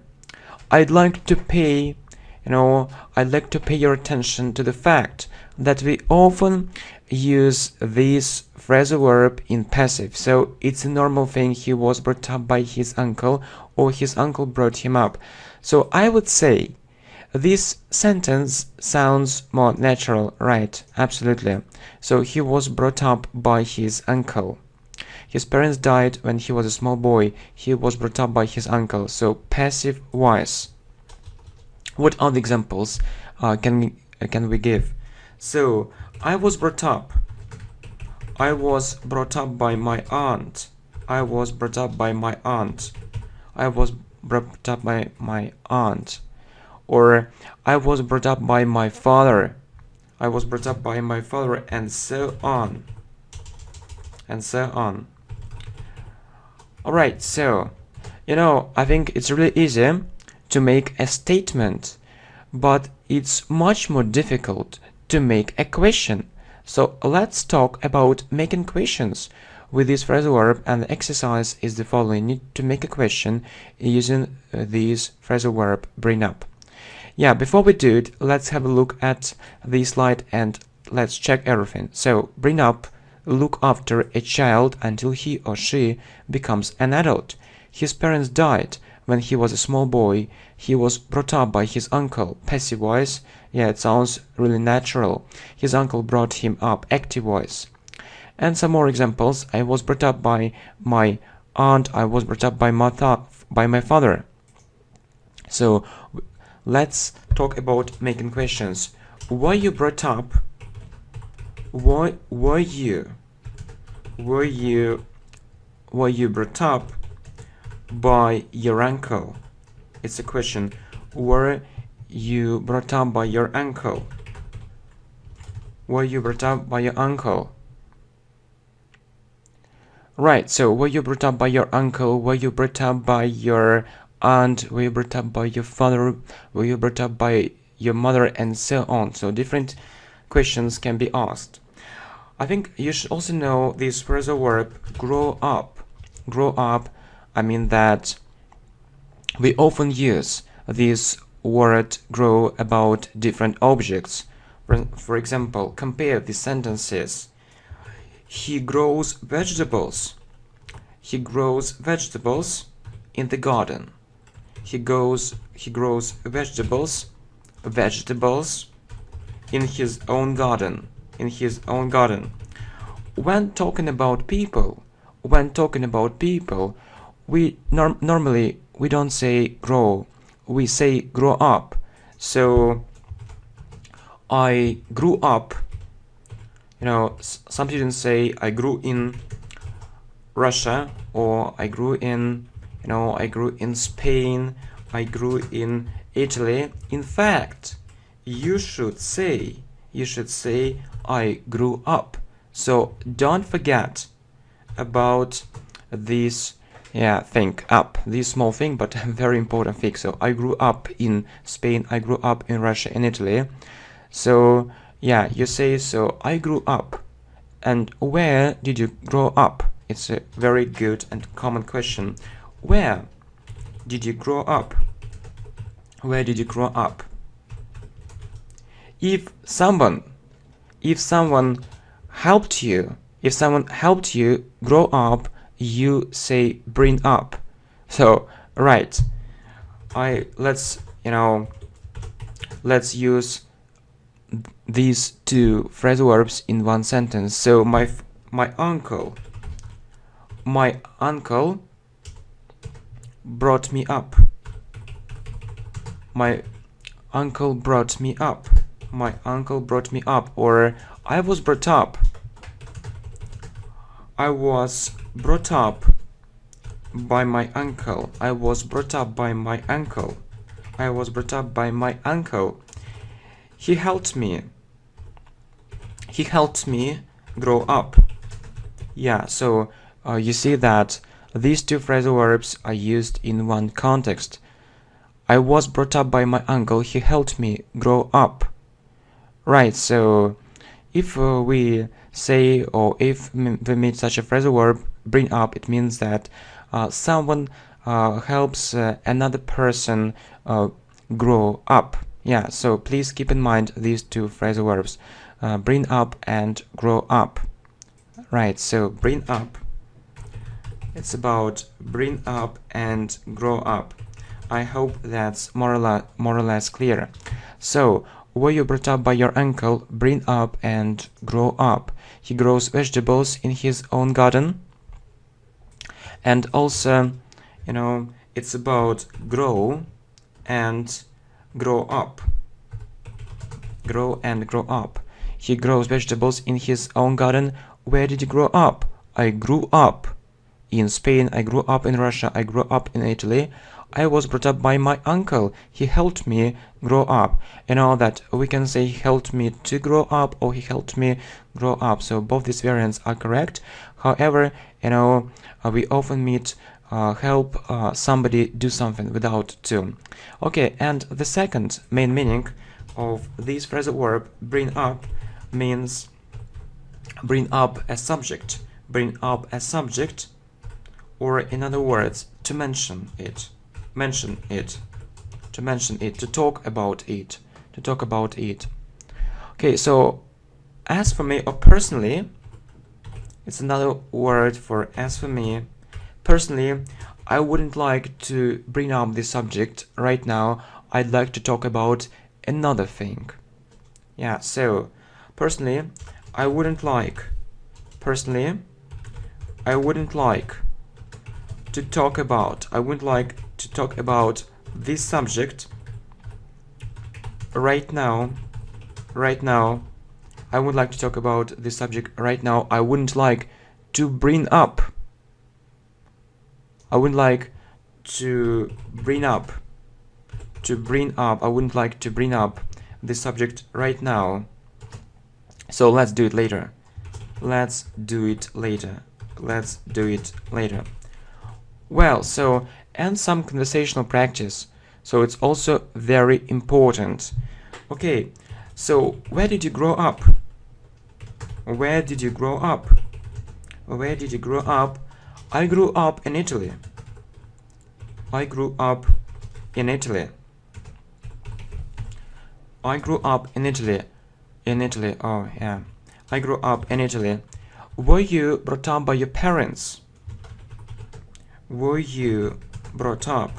I'd like to pay your attention to the fact that we often use this phrasal verb in passive. So it's a normal thing. He was brought up by his uncle, or his uncle brought him up. So I would say this sentence sounds more natural, right? Absolutely. So he was brought up by his uncle. His parents died when he was a small boy. He was brought up by his uncle. So passive voice. What other examples can we give? So I was brought up by my aunt. I was brought up by my aunt. I was brought up by my aunt. Or I was brought up by my father. I was brought up by my father, and so on. Alright, so I think it's really easy to make a statement, but it's much more difficult to make a question. So let's talk about making questions with this phrasal verb, and the exercise is the following. You need to make a question using this phrasal verb, bring up. Before we do it, let's have a look at this slide and let's check everything. So bring up, look after a child until he or she becomes an adult. His parents died when he was a small boy. He was brought up by his uncle. Passive voice. It sounds really natural. His uncle brought him up. Active voice. And some more examples. I was brought up by my aunt. I was brought up by my father. So let's talk about making questions. Were you brought up? Were you brought up by your uncle? It's a question. Were you brought up by your uncle? Were you brought up by your uncle? Right, so were you brought up by your uncle? Were you brought up by your aunt? Were you brought up by your father? Were you brought up by your mother? And so on. So different questions can be asked. I think you should also know this phrasal verb grow up. Grow up, I mean that we often use this word grow about different objects. For example, compare the sentences. He grows vegetables. He grows vegetables in the garden. He grows vegetables in his own garden. In his own garden. When talking about people, we normally we don't say grow, we say grow up. So I grew up. Some students say I grew in Russia, or I grew in, I grew in Spain, I grew in Italy. In fact, you should say I grew up. So don't forget about this thing, up, this small thing, but very important thing. So I grew up in Spain, I grew up in Russia and Italy. So yeah, you say, so I grew up. And where did you grow up? It's a very good and common question. Where did you grow up? Where did you grow up? If someone helped you grow up, you say bring up. So right, let's use these two phrasal verbs in one sentence. So my uncle brought me up. My uncle brought me up. My uncle brought me up. Or I was brought up. I was brought up by my uncle. I was brought up by my uncle. I was brought up by my uncle. He helped me grow up. Yeah, so you see that these two phrasal verbs are used in one context. I was brought up by my uncle. He helped me grow up. Right, so if we say, or if we meet such a phrasal verb, bring up, it means that someone helps another person grow up. Yeah, so please keep in mind these two phrasal verbs, bring up and grow up. Right, so bring up, it's about bring up and grow up. I hope that's more or less clear. So, were you brought up by your uncle? Bring up and grow up. He grows vegetables in his own garden. And also, it's about grow and grow up. Grow and grow up. He grows vegetables in his own garden. Where did you grow up? I grew up in Spain. I grew up in Russia. I grew up in Italy. I was brought up by my uncle. He helped me grow up. That we can say he helped me to grow up, or he helped me grow up. So both these variants are correct. However, we often meet help somebody do something without to. Okay, and the second main meaning of this phrasal verb bring up means bring up a subject. Bring up a subject, or in other words, to mention it. Mention it. To mention it. To talk about it. To talk about it. Okay, so as for me, or personally, it's another word for as for me. Personally, I wouldn't like to bring up this subject right now. I'd like to talk about another thing. Yeah, so personally, I wouldn't like to talk about this subject right now, I would like to talk about the subject right now. I wouldn't like to bring up. I wouldn't like to bring up. I wouldn't like to bring up the subject right now. So let's do it later. Let's do it later. Let's do it later. Well, so, and some conversational practice. So it's also very important. Okay, so where did you grow up? Where did you grow up? Where did you grow up? I grew up in Italy. I grew up in Italy. I grew up in Italy. In Italy, oh yeah. I grew up in Italy. Were you brought up by your parents? Were you brought up?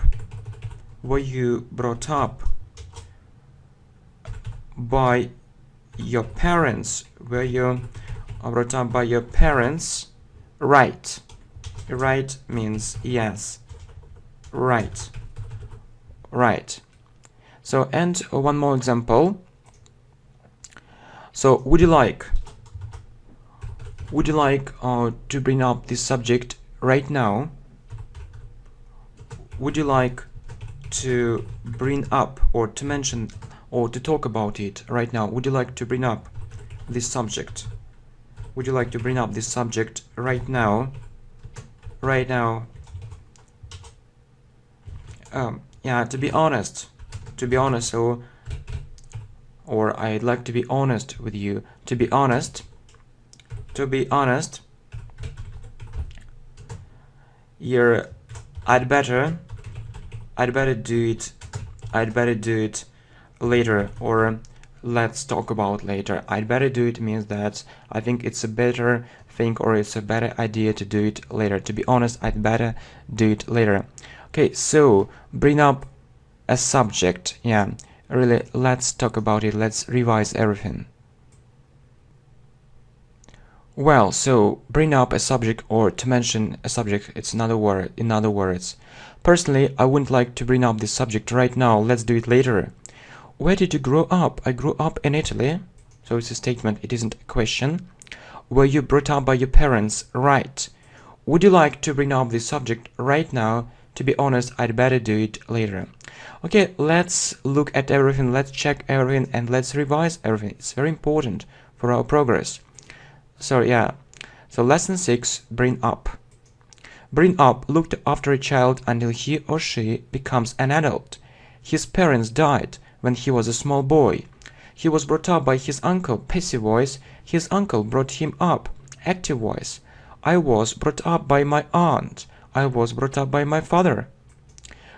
Were you brought up by your parents? Were you brought up by your parents? Right. Right means yes. Right. Right. So, and one more example. So, would you like to bring up this subject right now? Would you like to bring up or to mention or to talk about it right now? Would you like to bring up this subject? Would you like to bring up this subject right now? Right now. Yeah, to be honest, so, or I'd like to be honest with you. To be honest, you're, I'd better do it later, or let's talk about later. I'd better do it means that I think it's a better thing, or it's a better idea to do it later. To be honest, I'd better do it later. Okay, so bring up a subject. Yeah, really, let's talk about it. Let's revise everything. Well, so bring up a subject or to mention a subject, it's another word. In other words, personally, I wouldn't like to bring up this subject right now. Let's do it later. Where did you grow up? I grew up in Italy. So it's a statement, it isn't a question. Were you brought up by your parents? Right. Would you like to bring up this subject right now? To be honest, I'd better do it later. Okay, let's look at everything, let's check everything, and let's revise everything. It's very important for our progress. So yeah, so lesson 6, bring up. Bring up, looked after a child until he or she becomes an adult. His parents died when he was a small boy. He was brought up by his uncle, passive voice. His uncle brought him up, active voice. I was brought up by my aunt. I was brought up by my father.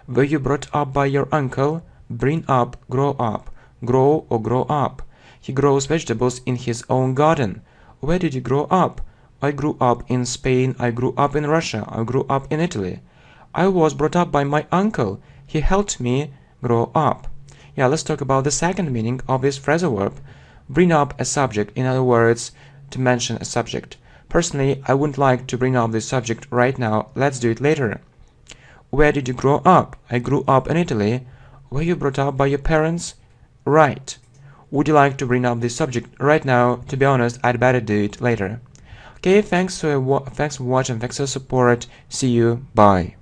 Were you brought up by your uncle? Bring up, grow or grow up. He grows vegetables in his own garden. Where did you grow up? I grew up in Spain. I grew up in Russia. I grew up in Italy. I was brought up by my uncle. He helped me grow up. Yeah, let's talk about the second meaning of this phrasal verb. Bring up a subject. In other words, to mention a subject. Personally, I wouldn't like to bring up this subject right now. Let's do it later. Where did you grow up? I grew up in Italy. Were you brought up by your parents? Right. Would you like to bring up this subject right now? To be honest, I'd better do it later. Okay, thanks for watching, thanks for support. See you, bye.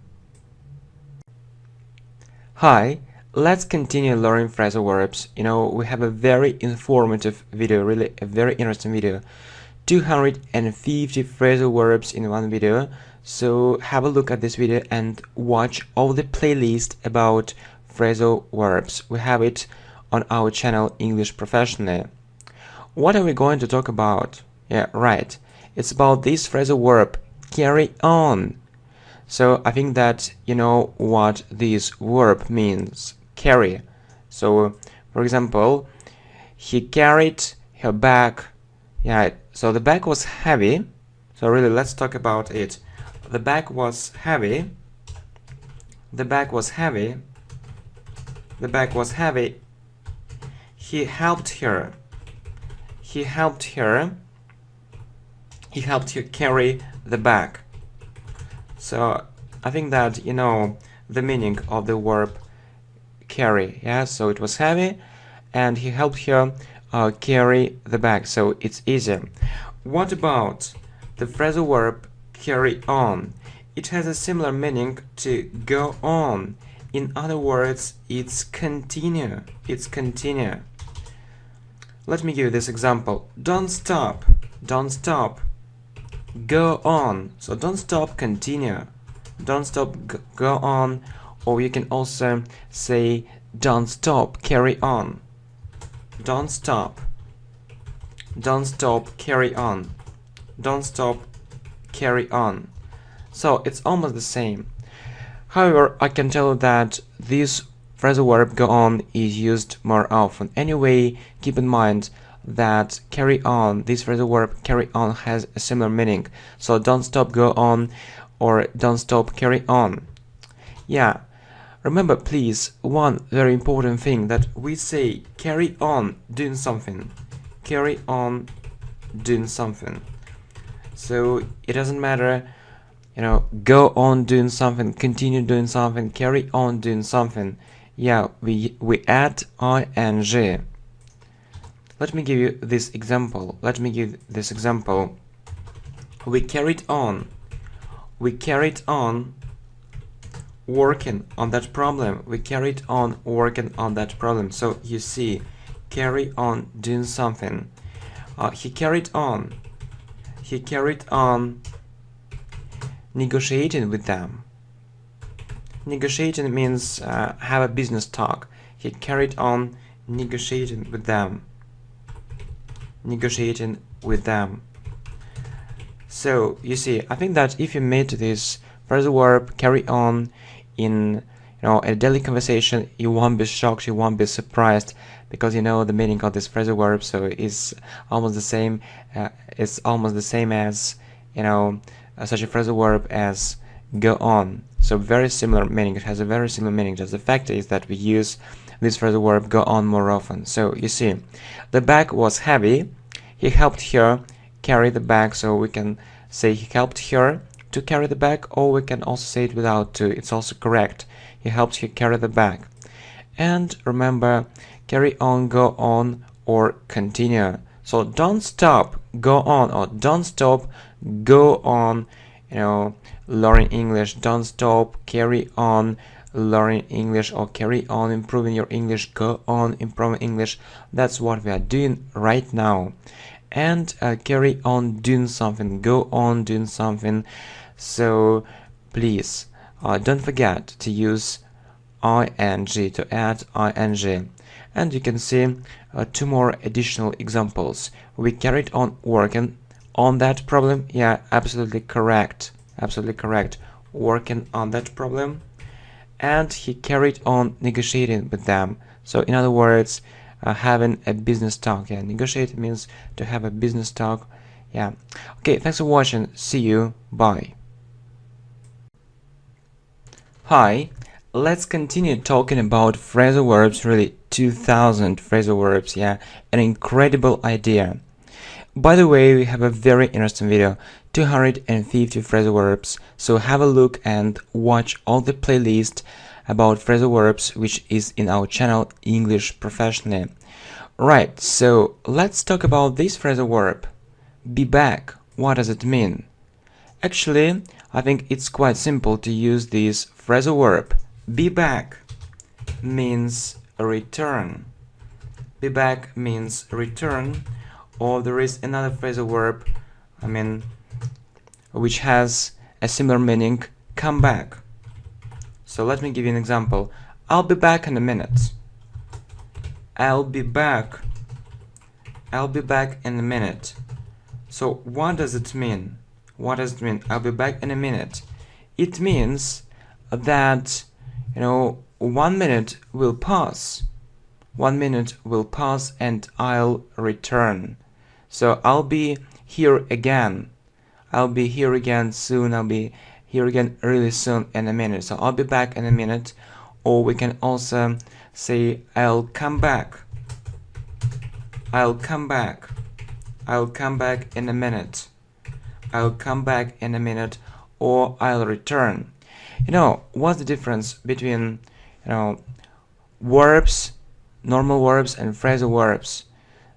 Hi, let's continue learning phrasal verbs. You know, we have a very informative video, really a very interesting video. 250 phrasal verbs in one video. So have a look at this video and watch all the playlist about phrasal verbs. We have it on our channel English Professionally. What are we going to talk about? Yeah, right. It's about this phrasal verb, carry on. So I think that you know what this verb means, carry. So for example, he carried her bag. Yeah, so the bag was heavy. So really, let's talk about it. The bag was heavy. The bag was heavy. The bag was heavy. He helped her. He helped her. He helped her carry the bag. So I think that you know the meaning of the verb carry. Yeah, so it was heavy and he helped her carry the bag, so it's easier. What about the phrasal verb carry on? It has a similar meaning to go on. In other words, it's continue. It's continue. Let me give you this example. Don't stop. Don't stop. Go on. So don't stop, continue. Don't stop, go on. Or you can also say don't stop, carry on. Don't stop. Don't stop, carry on. Don't stop, carry on. So it's almost the same. However, I can tell you that this phrasal verb go on is used more often. Anyway, keep in mind that carry on, this phrasal verb carry on has a similar meaning. So don't stop, go on, or don't stop, carry on. Yeah. Remember please one very important thing, that we say carry on doing something. Carry on doing something. So it doesn't matter, go on doing something, continue doing something, carry on doing something. Yeah, we add ing. Let me give you this example. We carried on. We carried on working on that problem. We carried on working on that problem. So you see, carry on doing something. He carried on. He carried on negotiating with them. Negotiating means have a business talk. He carried on negotiating with them. Negotiating with them. So you see, I think that if you meet this phrasal verb carry on in a daily conversation, you won't be shocked, you won't be surprised, because you know the meaning of this phrasal verb. So it's almost the same. It's almost the same as such a phrasal verb as go on. So very similar meaning. It has a very similar meaning. Just the fact is that we use this phrasal verb go on more often. So you see, the bag was heavy. He helped her carry the bag. So we can say he helped her to carry the bag, or we can also say it without to. It's also correct. He helped her carry the bag. And remember, carry on, go on, or continue. So don't stop, go on, or don't stop, go on, learning English. Don't stop, carry on learning English, or carry on improving your English, go on improving English. That's what we are doing right now. And carry on doing something, go on doing something. So please don't forget to use ing, to add ing. And you can see two more additional examples. We carried on working on that problem. Yeah, absolutely correct. Absolutely correct. Working on that problem. And he carried on negotiating with them. So in other words, having a business talk. Yeah, negotiate means to have a business talk. Yeah. Okay, thanks for watching. See you. Bye. Hi. Let's continue talking about phrasal verbs. Really, 2000 phrasal verbs. Yeah, an incredible idea. By the way, we have a very interesting video, 250 phrasal verbs. So have a look and watch all the playlist about phrasal verbs which is in our channel English Professionally. Right, so let's talk about this phrasal verb. Be back. What does it mean? Actually, I think it's quite simple to use this phrasal verb. Be back means return. Be back means return. Or there is another phrasal verb, which has a similar meaning, come back. So let me give you an example. I'll be back in a minute. I'll be back. I'll be back in a minute. So what does it mean? What does it mean? I'll be back in a minute. It means that 1 minute will pass. 1 minute will pass and I'll return. So I'll be here again. I'll be here again soon. I'll be here again really soon in a minute. So I'll be back in a minute. Or we can also say I'll come back. I'll come back. I'll come back in a minute. I'll come back in a minute. Or I'll return. What's the difference between verbs normal verbs and phrasal verbs.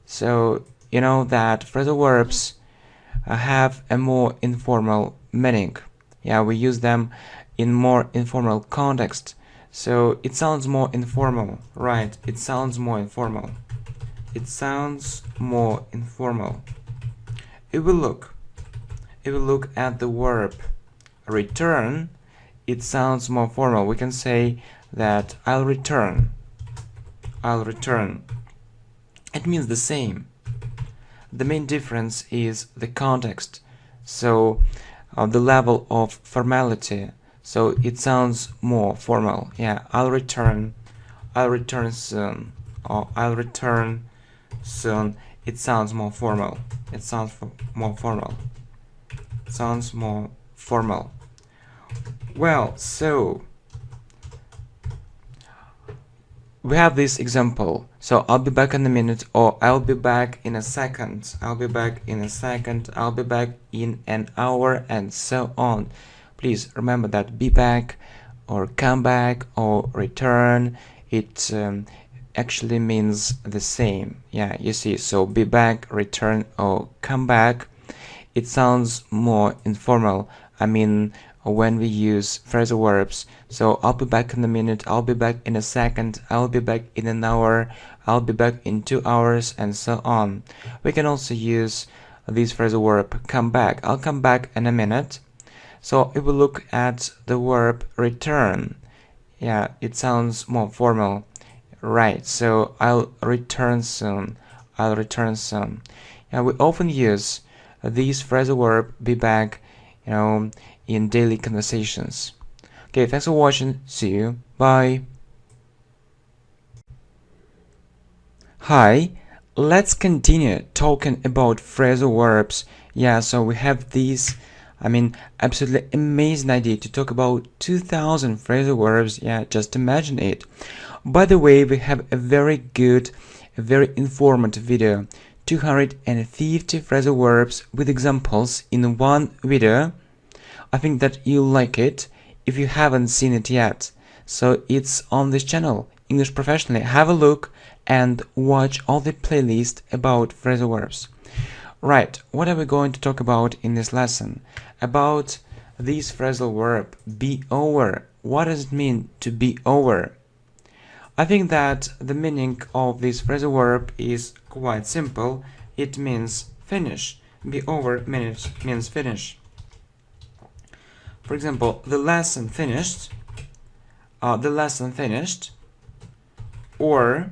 So you know that phrasal verbs have a more informal meaning. Yeah, we use them in more informal context. So it sounds more informal, right? It sounds more informal. It sounds more informal. If we look at the verb return, it sounds more formal. We can say that I'll return. I'll return. It means the same. The main difference is the context. So the level of formality. So it sounds more formal. Yeah, I'll return soon, or I'll return soon. It sounds more formal. It sounds more formal. It sounds more formal. Well, so we have this example. So I'll be back in a minute, or I'll be back in a second. I'll be back in a second. I'll be back in an hour, and so on. Please remember that be back or come back or return, it actually means the same. Yeah, you see, so be back, return, or come back, it sounds more informal. I mean, when we use phrasal verbs. So I'll be back in a minute, I'll be back in a second, I'll be back in an hour, I'll be back in 2 hours, and so on. We can also use this phrasal verb come back. I'll come back in a minute. So if we look at the verb return, yeah, it sounds more formal, right? So I'll return soon. I'll return soon. Yeah, we often use this phrasal verb be back, you know, in daily conversations. Okay, thanks for watching. See you. Bye. Hi, let's continue talking about phrasal verbs. Yeah, so we have these, absolutely amazing idea to talk about 2000 phrasal verbs. Yeah, just imagine it. By the way, we have a very good, a very informative video, 250 phrasal verbs with examples in one video. I think that you'll like it if you haven't seen it yet. So it's on this channel, English Professionally. Have a look and watch all the playlist about phrasal verbs. Right, what are we going to talk about in this lesson? About this phrasal verb, be over. What does it mean to be over? I think that the meaning of this phrasal verb is quite simple. It means finish. Be over means finish. For example, the lesson finished, or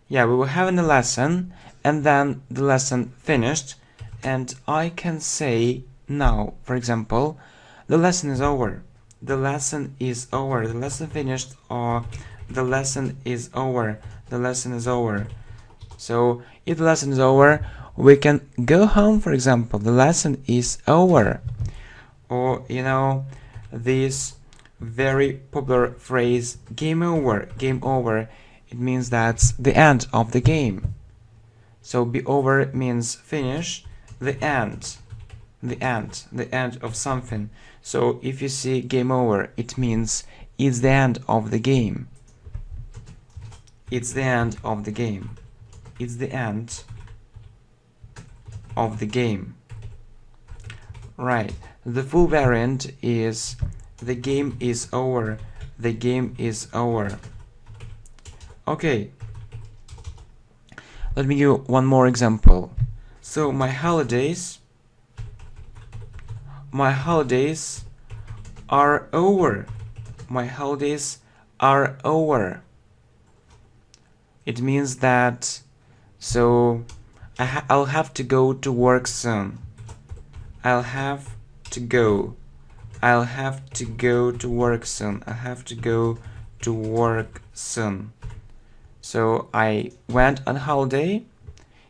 yeah, we were having a lesson and then the lesson finished, and I can say now, for example, the lesson is over, the lesson is over, the lesson finished, or the lesson is over, the lesson is over. So if the lesson is over, we can go home, for example, the lesson is over. Or, you know, this very popular phrase, game over, game over. It means that's the end of the game. So be over means finish, the end of something. So if you see game over, it means it's the end of the game. It's the end of the game. It's the end of the game. Right. The full variant is the game is over. The game is over. Okay. Let me give you one more example. So my holidays are over. My holidays are over. It means that I'll have to go to work soon. I'll have to go to work soon. I have to go to work soon. So I went on holiday.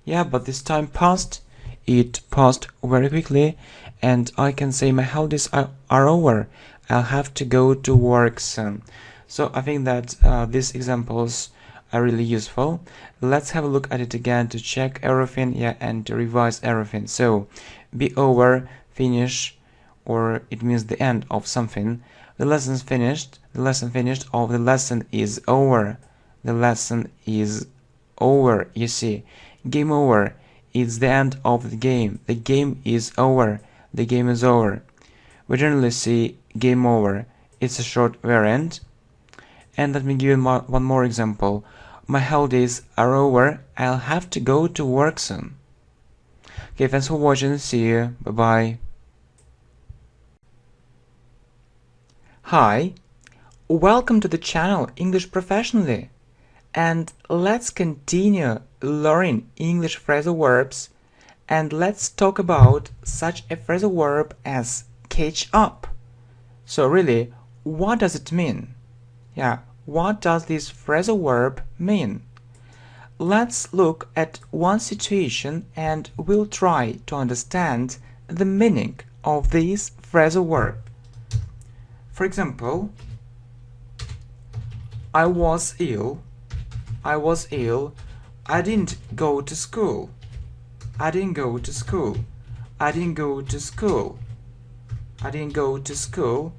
Yeah, but this time passed. It passed very quickly, and I can say my holidays are over. I'll have to go to work soon. So I think that these examples are really useful. Let's have a look at it again to check everything, yeah, and to revise everything. So be over, finish, or it means the end of something. The lesson's finished. The lesson finished, or the lesson is over. The lesson is over. You see, game over. It's the end of the game. The game is over. The game is over. We generally see game over. It's a short variant. And let me give you one more example. My holidays are over. I'll have to go to work soon. Okay, thanks for watching. See you. Bye bye. Hi, welcome to the channel English Professionally, and let's continue learning English phrasal verbs, and let's talk about such a phrasal verb as catch up. So really, what does it mean? Yeah, what does this phrasal verb mean? Let's look at one situation and we'll try to understand the meaning of this phrasal verb. For example, I was ill. I didn't go to school. I didn't go to school. I didn't go to school. I didn't go to school.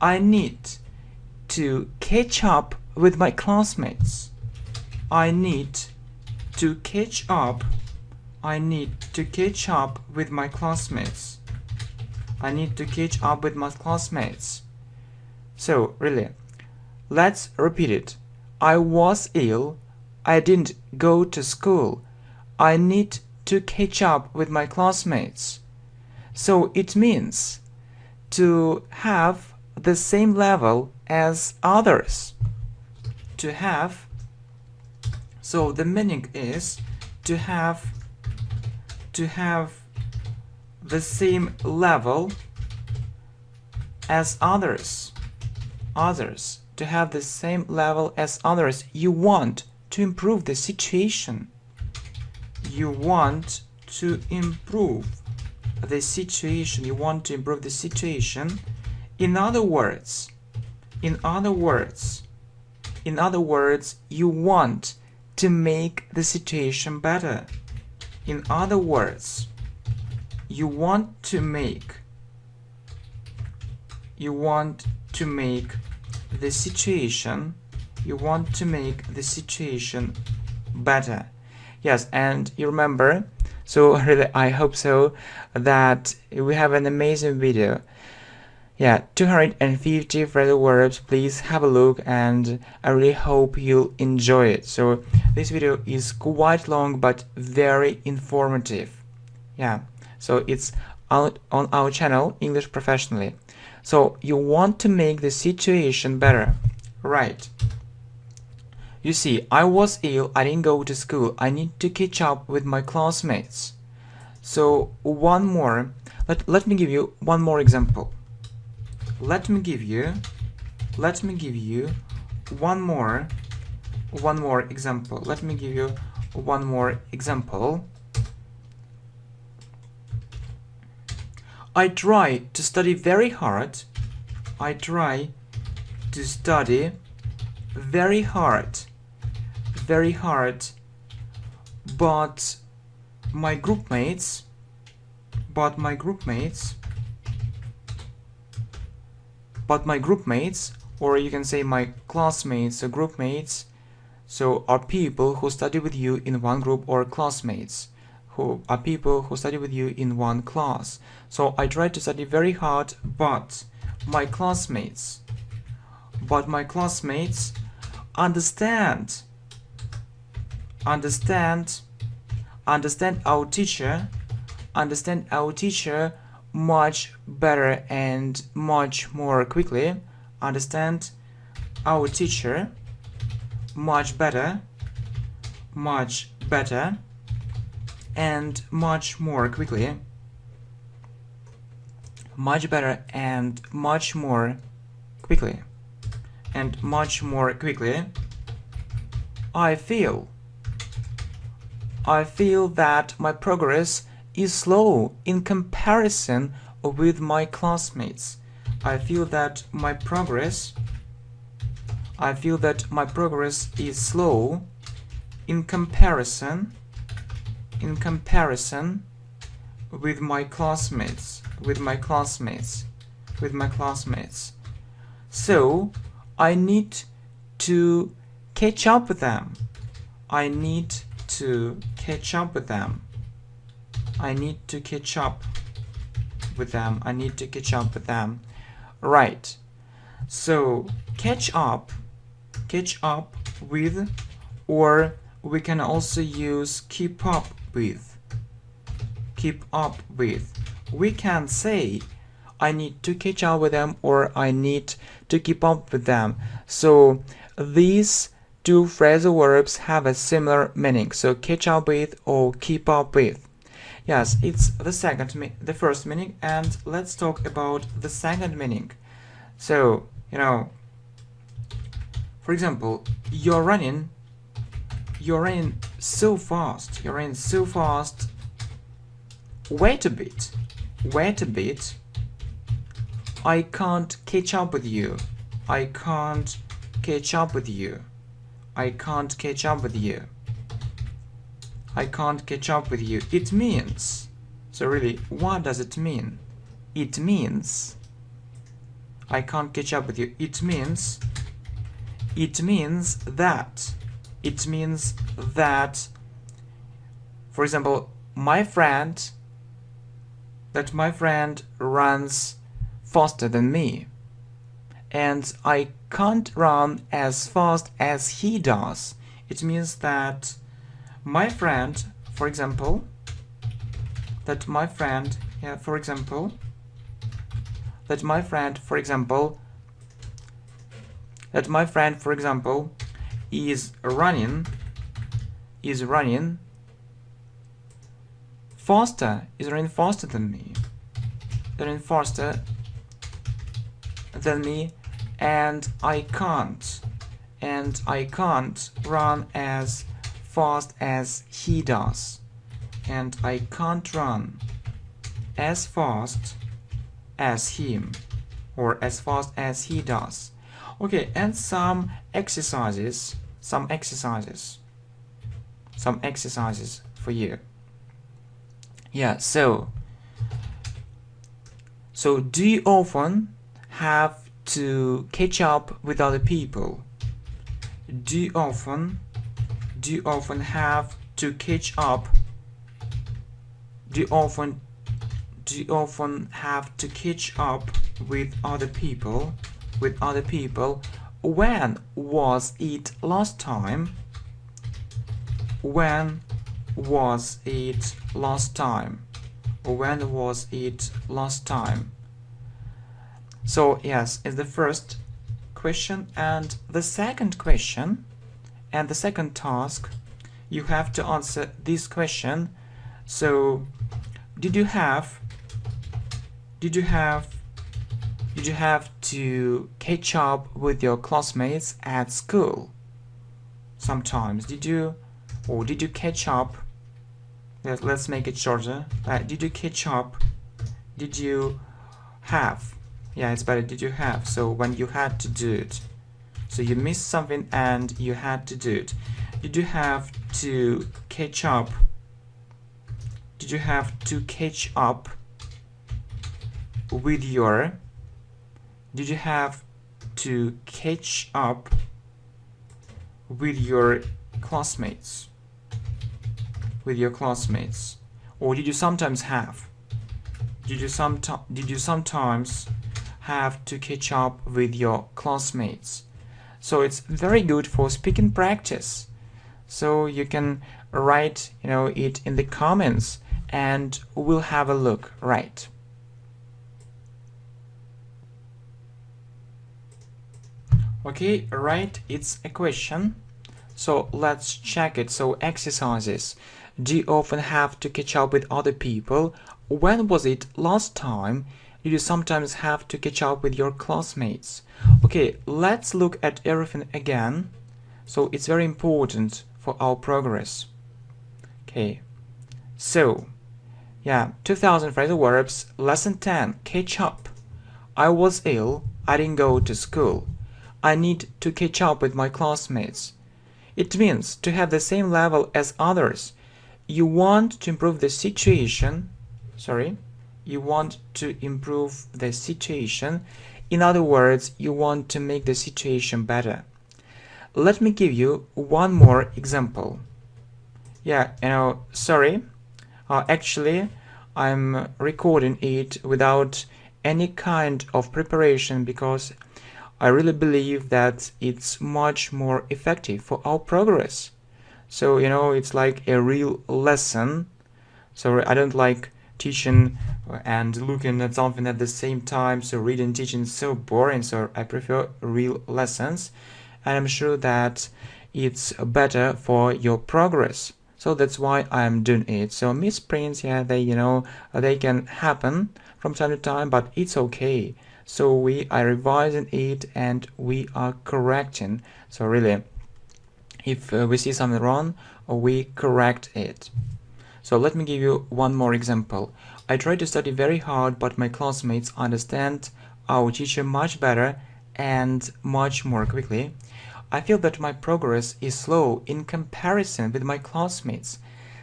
I need to catch up with my classmates. I need to catch up. I need to catch up with my classmates. I need to catch up with my classmates. So, really, let's repeat it. I was ill. I didn't go to school. I need to catch up with my classmates. So, it means to have the same level as others. To have. So, the meaning is to have the same level as others. To have the same level as others. You want to improve the situation. You want to improve the situation. You want to improve the situation. In other words, you want to make the situation better. In other words, you want to make the situation better. Yes, and you remember, so really I hope so, that we have an amazing video. Yeah, 250 phrasal verbs. Please have a look, and I really hope you'll enjoy it. So this video is quite long but very informative. Yeah, so it's out on our channel English Professionally. So you want to make the situation better, right? You see, I was ill. I didn't go to school. I need to catch up with my classmates. So one more. Let me give you one more example. Let me give you one more example. Let me give you one more example. I try to study very hard. I try to study very hard. But my group mates, or you can say my classmates or group mates, so are people who study with you in one group, or classmates who are people who study with you in one class. So I try to study very hard, but my classmates understand our teacher much better and much more quickly. Understand our teacher much better and much more quickly. Much better and much more quickly. I feel that my progress is slow in comparison with my classmates. I feel that my progress is slow in comparison with my classmates. So I need to catch up with them. I need to catch up with them. I need to catch up with them. I need to catch up with them. Right. So catch up with, or we can also use keep up with. Keep up with. We can say I need to catch up with them or I need to keep up with them. So these two phrasal verbs have a similar meaning. So catch up with or keep up with. Yes, it's the first meaning, and let's talk about the second meaning. So, for example, you're running so fast. You're running so fast. Wait a bit. I can't catch up with you. I can't catch up with you. I can't catch up with you. I can't catch up with you. It means, so really, what does it mean? It means I can't catch up with you. It means that. It means that, for example, my friend runs faster than me, and I can't run as fast as he does. It means that my friend, for example, is running faster than me, and I can't run as fast as he does, and I can't run as fast as him or as fast as he does. Okay, and some exercises for you. Yeah, so do you often have to catch up with other people? Do you often have to catch up? Do you often have to catch up with other people? When was it last time? When was it last time? When was it last time? So yes, it's the first question, and the second question and the second task, you have to answer this question. So did you have to catch up with your classmates at school? Sometimes did you catch up? Let's make it shorter. Did you catch up? Did you have? Yeah, it's better. Did you have? So when you had to do it, so you missed something and you had to do it. Did you have to catch up? Did you have to catch up with your? Did you have to catch up with your classmates? Or did you sometimes have? Did you sometimes have to catch up with your classmates? So it's very good for speaking practice. So you can write, it in the comments, and we'll have a look, right? Okay, right, it's a question. So let's check it. So exercises. Do you often have to catch up with other people? When was it last time? Did you sometimes have to catch up with your classmates? Okay, let's look at everything again. So it's very important for our progress. Okay, so yeah, 2000 phrasal verbs, lesson 10, catch up. I was ill, I didn't go to school. I need to catch up with my classmates. It means to have the same level as others. You want to improve the situation. You want to improve the situation In other words, you want to make the situation better. Let me give you one more example. Yeah, sorry. Actually, I'm recording it without any kind of preparation because I really believe that it's much more effective for our progress. So, it's like a real lesson. So I don't like teaching and looking at something at the same time. So reading and teaching is so boring. So I prefer real lessons. And I'm sure that it's better for your progress. So that's why I'm doing it. So misprints, yeah, they can happen from time to time, but it's okay. So we are revising it and we are correcting. So really, if we see something wrong, we correct it. So let me give you one more example. I try to study very hard, but my classmates understand our teacher much better and much more quickly. I feel that my progress is slow in comparison with my classmates,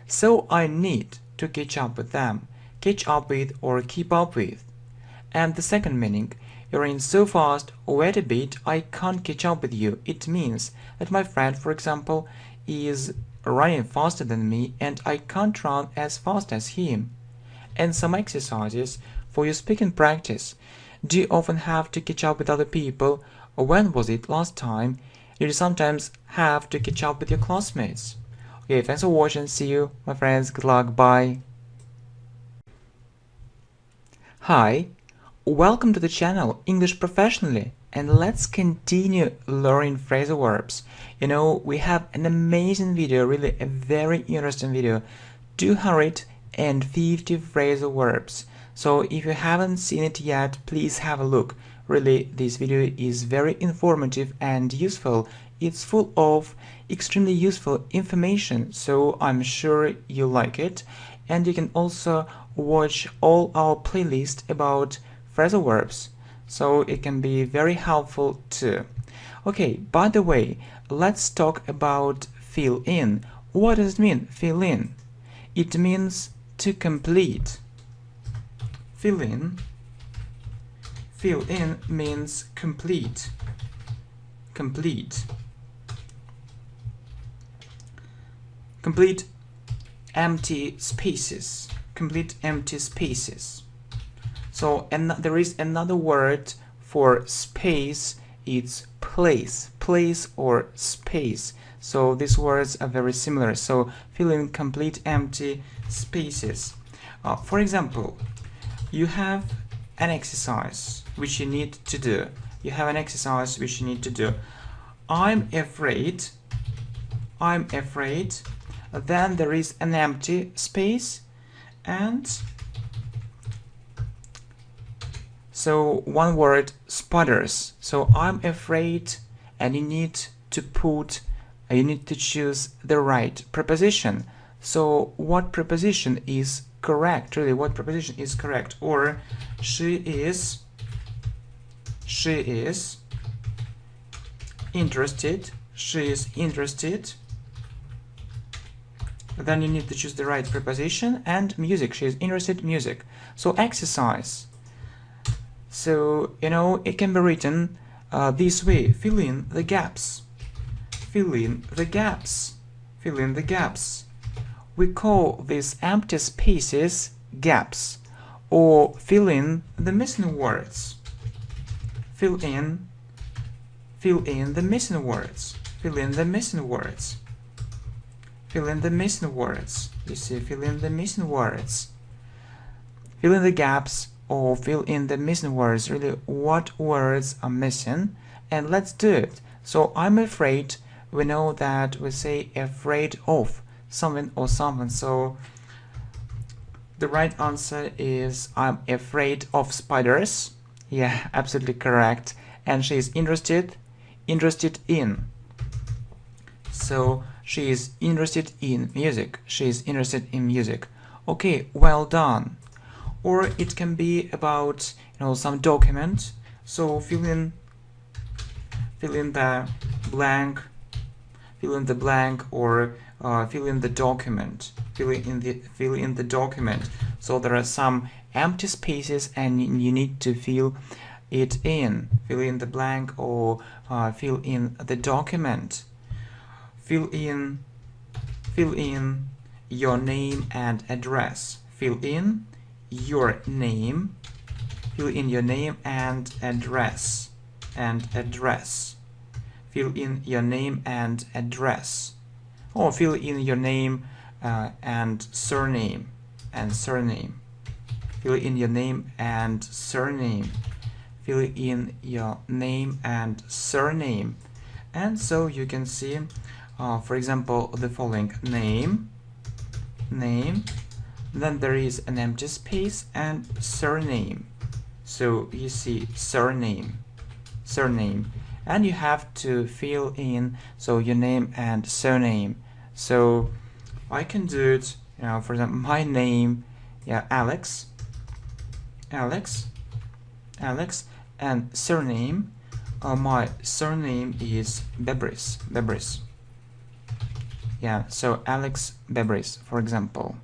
so I need to catch up with them, catch up with or keep up with. And the second meaning, you're running so fast, wait a bit, I can't catch up with you. It means that my friend, for example, is running faster than me and I can't run as fast as him. And some exercises for your speaking practice. Do you often have to catch up with other people? When was it last time? You sometimes have to catch up with your classmates. Okay, thanks for watching. See you, my friends. Good luck. Bye. Hi, welcome to the channel English Professionally, and let's continue learning phrasal verbs. We have an amazing video, really a very interesting video, 250 phrasal verbs. So if you haven't seen it yet, please have a look. Really, this video is very informative and useful. It's full of extremely useful information, so I'm sure you like it. And you can also watch all our playlist about phrasal verbs, so it can be very helpful too. Okay, by the way, let's talk about fill in. What does it mean, fill in? It means to complete. Fill in means complete. Complete empty spaces. Complete empty spaces. So, and there is another word for space. It's place or space. So these words are very similar. So fill in complete empty spaces. For example, you have an exercise which you need to do. I'm afraid. Then there is an empty space, and so one word, spiders. So I'm afraid, and you need to choose the right preposition. So what preposition is correct? Really, what preposition is correct? Or she is interested. Then you need to choose the right preposition. And music, she is interested in music. So exercise. So, it can be written this way. Fill in the gaps. We call these empty spaces gaps, or fill in the missing words. Fill in the missing words. You see, fill in the missing words. Fill in the gaps or fill in the missing words. Really, what words are missing? And let's do it. So I'm afraid, we know that we say afraid of something or something. So the right answer is I'm afraid of spiders. Yeah, absolutely correct. And she is interested in. So she is interested in music. Okay, well done. Or it can be about some document. So fill in the blank, or fill in the document. Fill in the document. So there are some empty spaces, and you need to fill it in. Fill in the blank or fill in the document. Fill in your name and address. Fill in your name. Fill in your name and address. Fill in your name and address. Or fill in your name and surname. Fill in your name and surname. Fill in your name and surname. And so you can see, for example, the following: name, then there is an empty space, and surname. So you see surname, and you have to fill in so your name and surname. So I can do it, for example, my name, Alex, and surname, my surname is Bebris. So Alex Bebris, for example.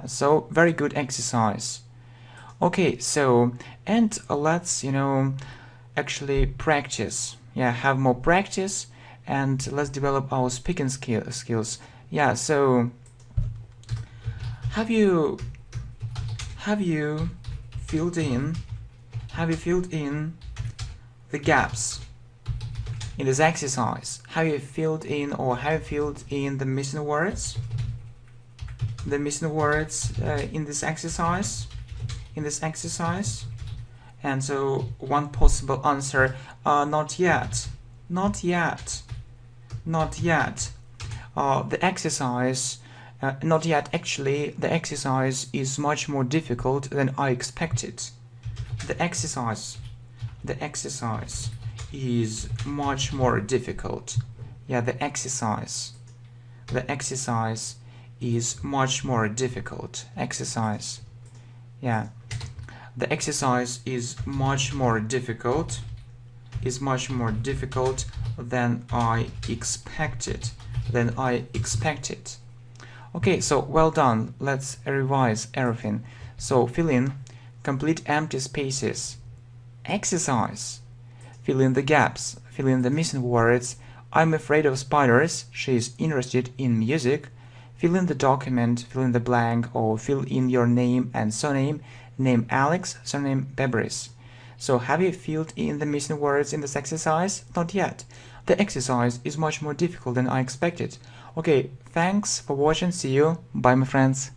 So very good exercise. Okay, so and let's actually practice. Have more practice, and let's develop our speaking skills. So have you filled in the gaps in this exercise? Have you filled in the missing words? In this exercise? And so one possible answer: not yet. The exercise, not yet. Actually, the exercise is much more difficult than I expected. The exercise is much more difficult. The exercise is much more difficult. The exercise is much more difficult. Than I expected. Okay, so well done. Let's revise everything. So fill in complete empty spaces. Exercise: fill in the gaps, fill in the missing words. I'm afraid of spiders. She is interested in music. Fill in the document, fill in the blank, or fill in your name and surname. Name Alex, surname Bebris. So have you filled in the missing words in this exercise? Not yet. The exercise is much more difficult than I expected. Okay, thanks for watching. See you. Bye, my friends.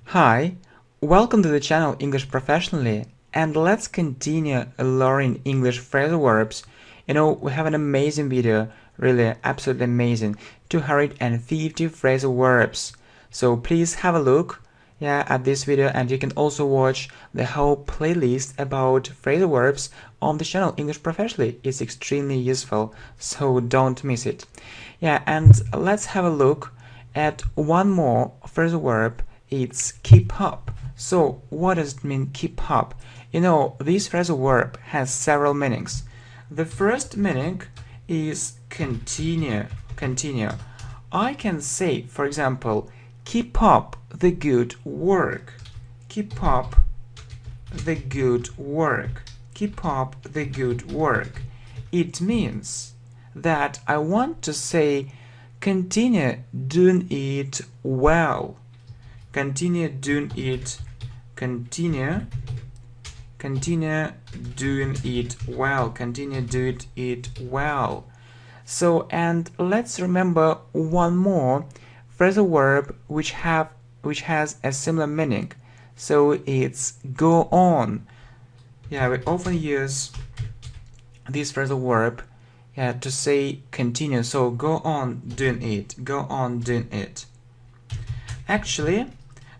Hi, welcome to the channel English Professionally, and let's continue learning English phrasal verbs. We have an amazing video, really absolutely amazing, 250 phrasal verbs. So please have a look at this video, and you can also watch the whole playlist about phrasal verbs on the channel English Professionally. It's extremely useful, so don't miss it. And let's have a look at one more phrasal verb. It's keep up. So what does it mean, keep up? This phrasal verb has several meanings. The first meaning is continue. I can say, for example, keep up the good work. Keep up the good work. It means that I want to say continue doing it well. Continue doing it well. So, and let's remember one more phrasal verb which has a similar meaning. So it's go on. We often use this phrasal verb to say continue. So go on doing it. Actually,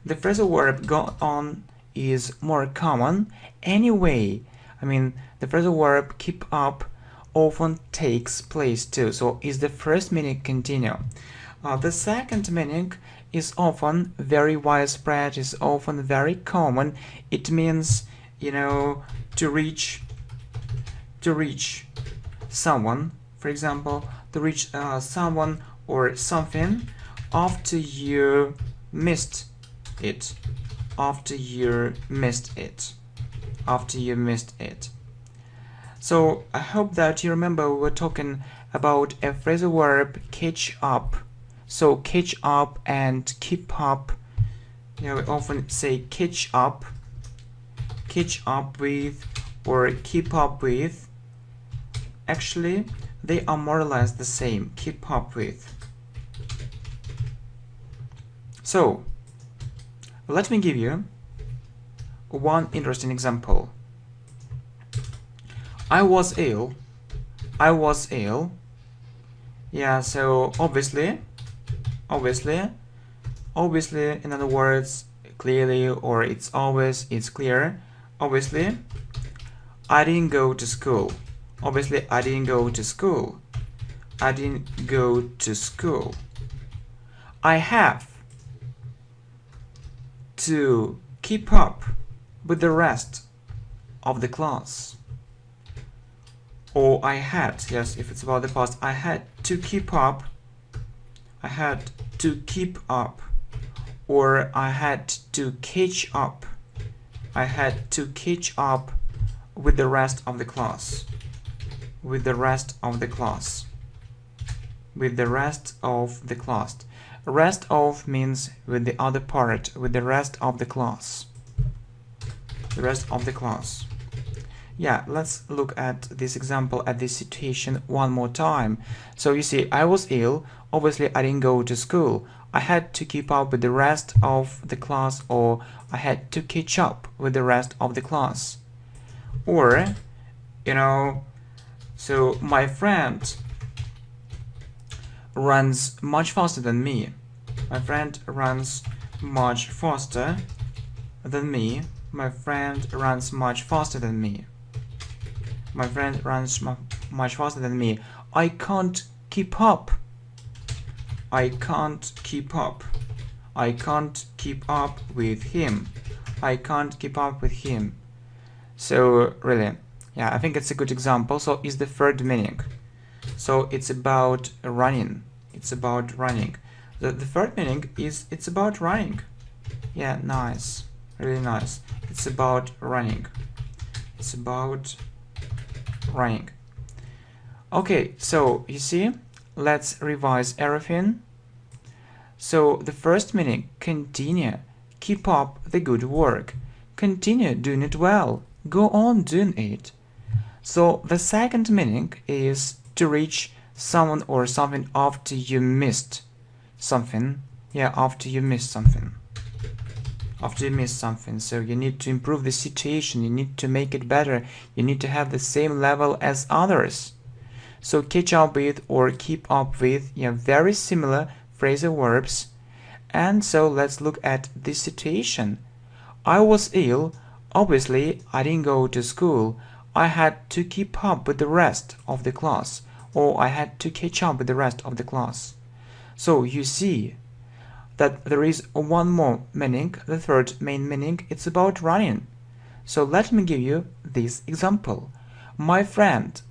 the phrasal verb go on is more common. Anyway, the phrasal verb keep up often takes place too. So is the first meaning continue. The second meaning is often very widespread, is often very common. It means, to reach someone, for example, to reach someone or something after you missed it. after you missed it. So I hope that you remember we were talking about a phrasal verb catch up. So catch up and keep up. We often say catch up with, or keep up with. Actually, they are more or less the same. Keep up with. So let me give you one interesting example. I was ill. Yeah, so obviously, in other words, clearly, or it's always, it's clear. Obviously, I didn't go to school. I didn't go to school. I have to keep up with the rest of the class. Or I had, yes, if it's about the past, I had to keep up. Or I had to catch up. With the rest of the class. Rest of means with the other part, with the rest of the class. Yeah, let's look at this example, at this situation one more time. So you see, I was ill. Obviously, I didn't go to school. I had to keep up with the rest of the class, or I had to catch up with the rest of the class. Or, so my friend runs much faster than me. My friend runs much faster than me. I can't keep up. With him. So really, yeah, I think it's a good example. So is the third meaning. So it's about running. The third meaning is it's about running. Yeah, nice. Really nice. It's about running. Okay, so you see, let's revise everything. So the first meaning, continue, keep up the good work, continue doing it well, go on doing it. So the second meaning is to reach someone or something after you missed something. Yeah, after you missed something. So you need to improve the situation, you need to make it better, you need to have the same level as others. So catch up with or keep up with, yeah, very similar phrasal verbs. And so let's look at this situation. I was ill. Obviously, I didn't go to school. I had to keep up with the rest of the class, or I had to catch up with the rest of the class. So you see that there is one more meaning, the third main meaning, it's about running. So let me give you this example. My friend,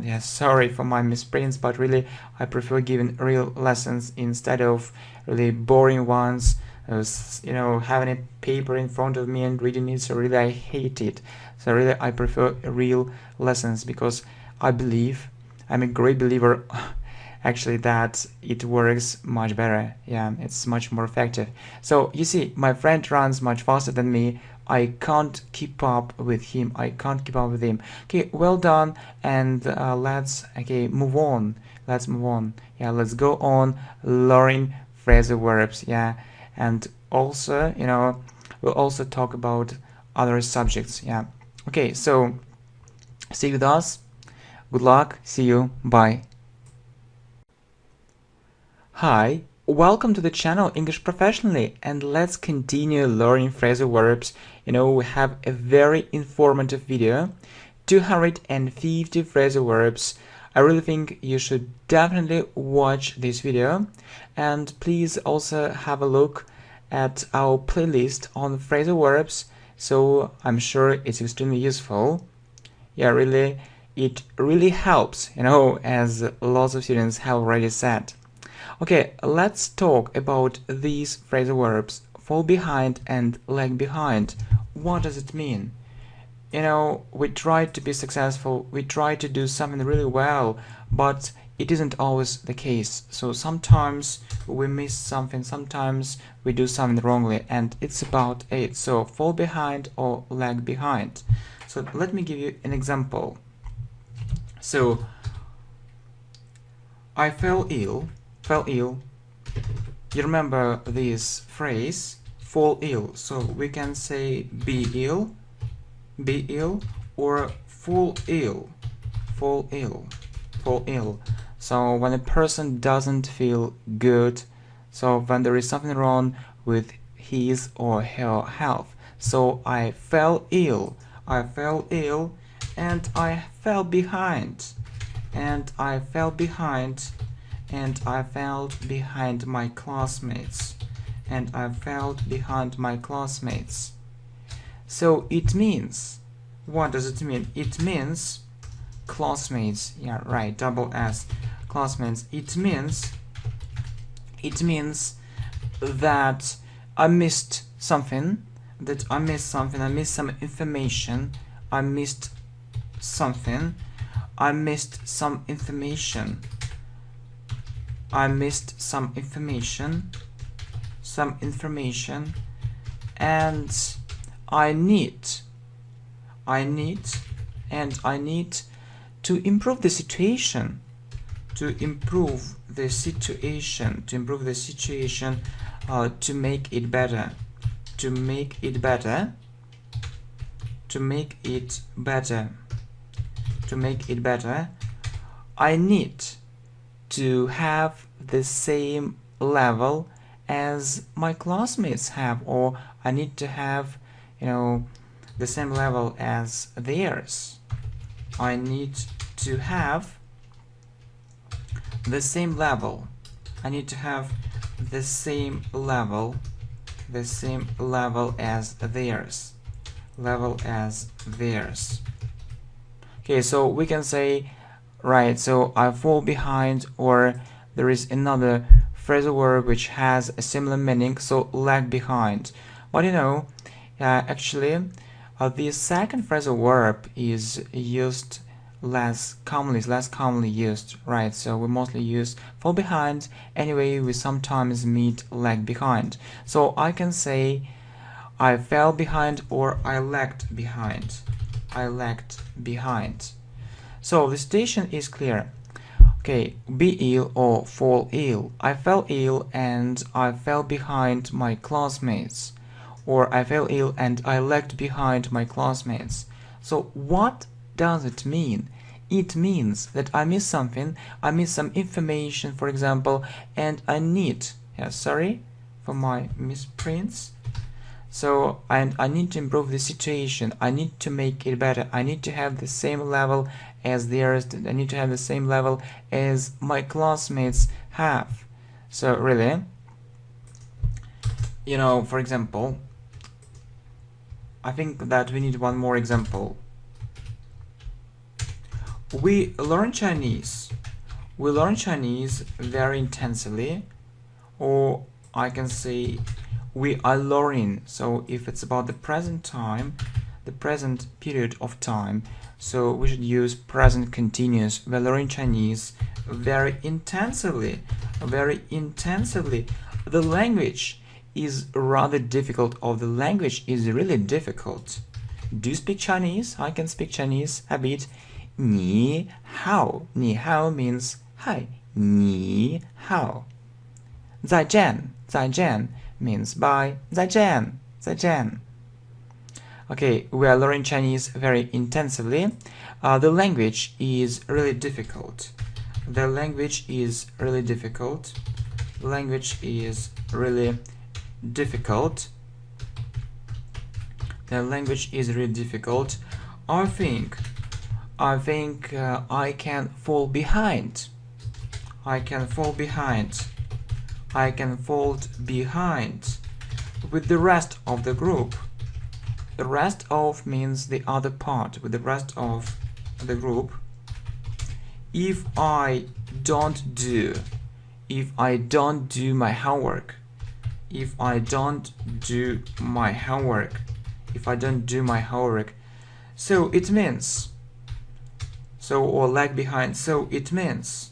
yes, sorry for my misprints, but really I prefer giving real lessons instead of really boring ones, having a paper in front of me and reading it. So really I hate it. So really I prefer real lessons, because I believe, I'm a great believer actually, that it works much better. Yeah, it's much more effective. So you see, my friend runs much faster than me. I can't keep up with him. Okay, well done. And let's move on. Yeah, let's go on learning phrasal verbs. Yeah, and also, we'll also talk about other subjects. Yeah. Okay, so stay with us. Good luck. See you. Bye. Hi, welcome to the channel English Professionally, and let's continue learning phrasal verbs. We have a very informative video, 250 phrasal verbs. I really think you should definitely watch this video, and please also have a look at our playlist on phrasal verbs. So I'm sure it's extremely useful. Yeah, really, it really helps, as lots of students have already said. Okay, let's talk about these phrasal verbs, fall behind and lag behind. What does it mean? you know, we try to be successful, we try to do something really well, but it isn't always the case. So sometimes we miss something, sometimes we do something wrongly, and it's about it. So fall behind or lag behind. So let me give you an example. So I fell ill. You remember this phrase, fall ill. So we can say be ill, or fall ill. So when a person doesn't feel good, so when there is something wrong with his or her health. So I fell ill, and I fell behind, and I fell behind my classmates, So it means, what does it mean? It means classmates, yeah, right, double S, classmates. It means that I missed something, I missed some information, I missed some information, and I need to improve the situation, to make it better, I need to have the same level as my classmates have, or I need to have, you know, the same level as theirs. I need to have the same level. As theirs. Okay, so we can say, right, so I fall behind, or there is another phrasal verb which has a similar meaning, so lag behind. But you know, actually, the second phrasal verb is used less commonly used, right? So we mostly use fall behind. Anyway, we sometimes meet lag behind. So I can say I fell behind, or I lagged behind. So the situation is clear. Okay, be ill or fall ill. I fell ill and I fell behind my classmates. Or I fell ill and I lagged behind my classmates. So what does it mean? It means that I miss something, I miss some information, for example, and I need, sorry for my misprints. So, and I need to improve the situation, I need to make it better, I need to have the same level as theirs, I need to have the same level as my classmates have. So really, you know, for example, I think that we need one more example. We learn Chinese very intensively, or I can say we are learning. So if it's about the present time, the present period of time, so we should use present continuous. We're learning Chinese very intensively. The language is rather difficult, or the language is really difficult. Do you speak Chinese? I can speak Chinese a bit. 你好 means hi. 你好 再见 means bye. 再见 Okay, we are learning Chinese very intensively. The language is really difficult. I think I can fall behind. I can fall behind with the rest of the group. The rest of means the other part, with the rest of the group. If I don't do my homework, So it means, or lag behind, so it means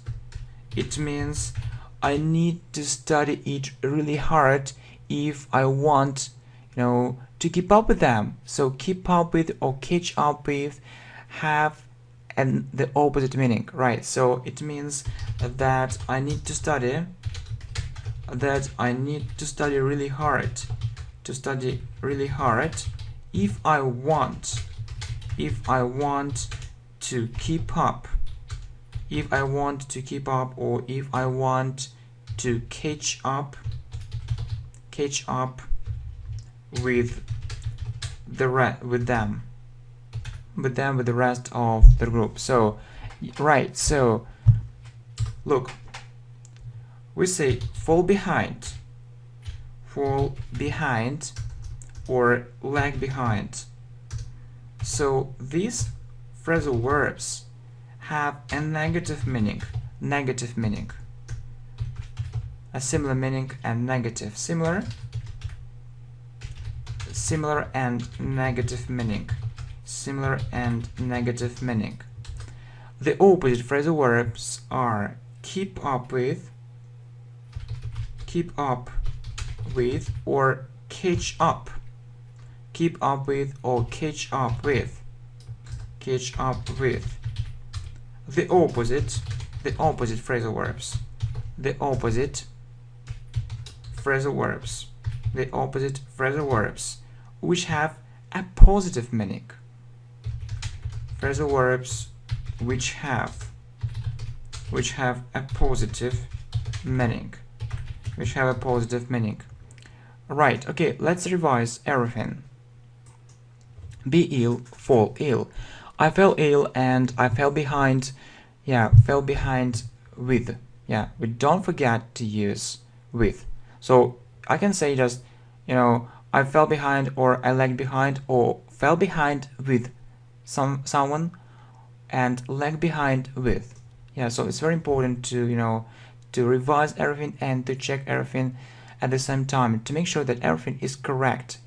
I need to study it really hard if I want, to keep up with them. So keep up with or catch up with have and the opposite meaning, right? So it means that I need to study really hard, if I want to keep up, or if I want to catch up with the rest of the group. So right, so look, we say fall behind or lag behind. So these phrasal verbs have a negative meaning, a similar meaning and negative, similar and negative meaning, The opposite phrasal verbs are keep up with or catch up, The opposite phrasal verbs, which have a positive meaning, which have a positive meaning, Right, okay, let's revise everything. Be ill, fall ill. I fell ill and I fell behind. With. We don't forget to use with. So I can say just, I fell behind, or I lagged behind, or fell behind with someone and lagged behind with. So it's very important to, to revise everything and to check everything at the same time to make sure that everything is correct.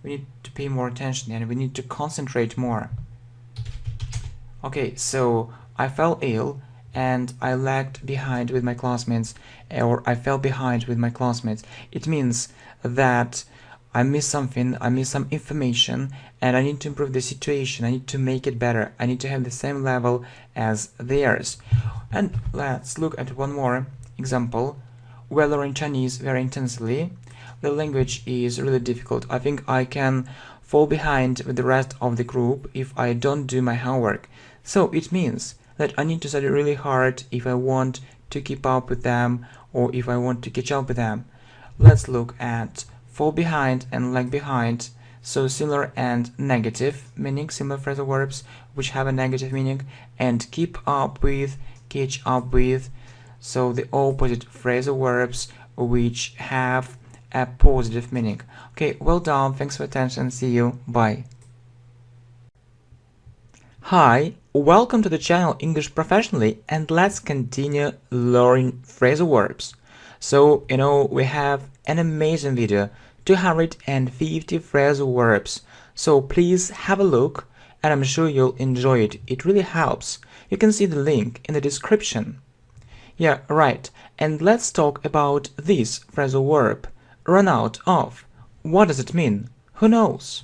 We need to pay more attention and we need to concentrate more. Okay, so I fell ill and I lagged behind with my classmates, or I fell behind with my classmates. It means that I missed something, I missed some information, and I need to improve the situation. I need to make it better. I need to have the same level as theirs. And let's look at one more example. We learn Chinese very intensely. The language is really difficult. I think I can fall behind with the rest of the group if I don't do my homework. So it means that I need to study really hard if I want to keep up with them, or if I want to catch up with them. Let's look at fall behind and lag behind. So similar and negative meaning, similar phrasal verbs which have a negative meaning, and keep up with, catch up with. So the opposite phrasal verbs which have a positive meaning. Okay, well done. Thanks for attention. See you. Bye. Hi, welcome to the channel English Professionally, and let's continue learning phrasal verbs. So, we have an amazing video, 250 phrasal verbs. So please have a look, and I'm sure you'll enjoy it. It really helps. You can see the link in the description. Right. And let's talk about this phrasal verb, run out of. What does it mean? Who knows?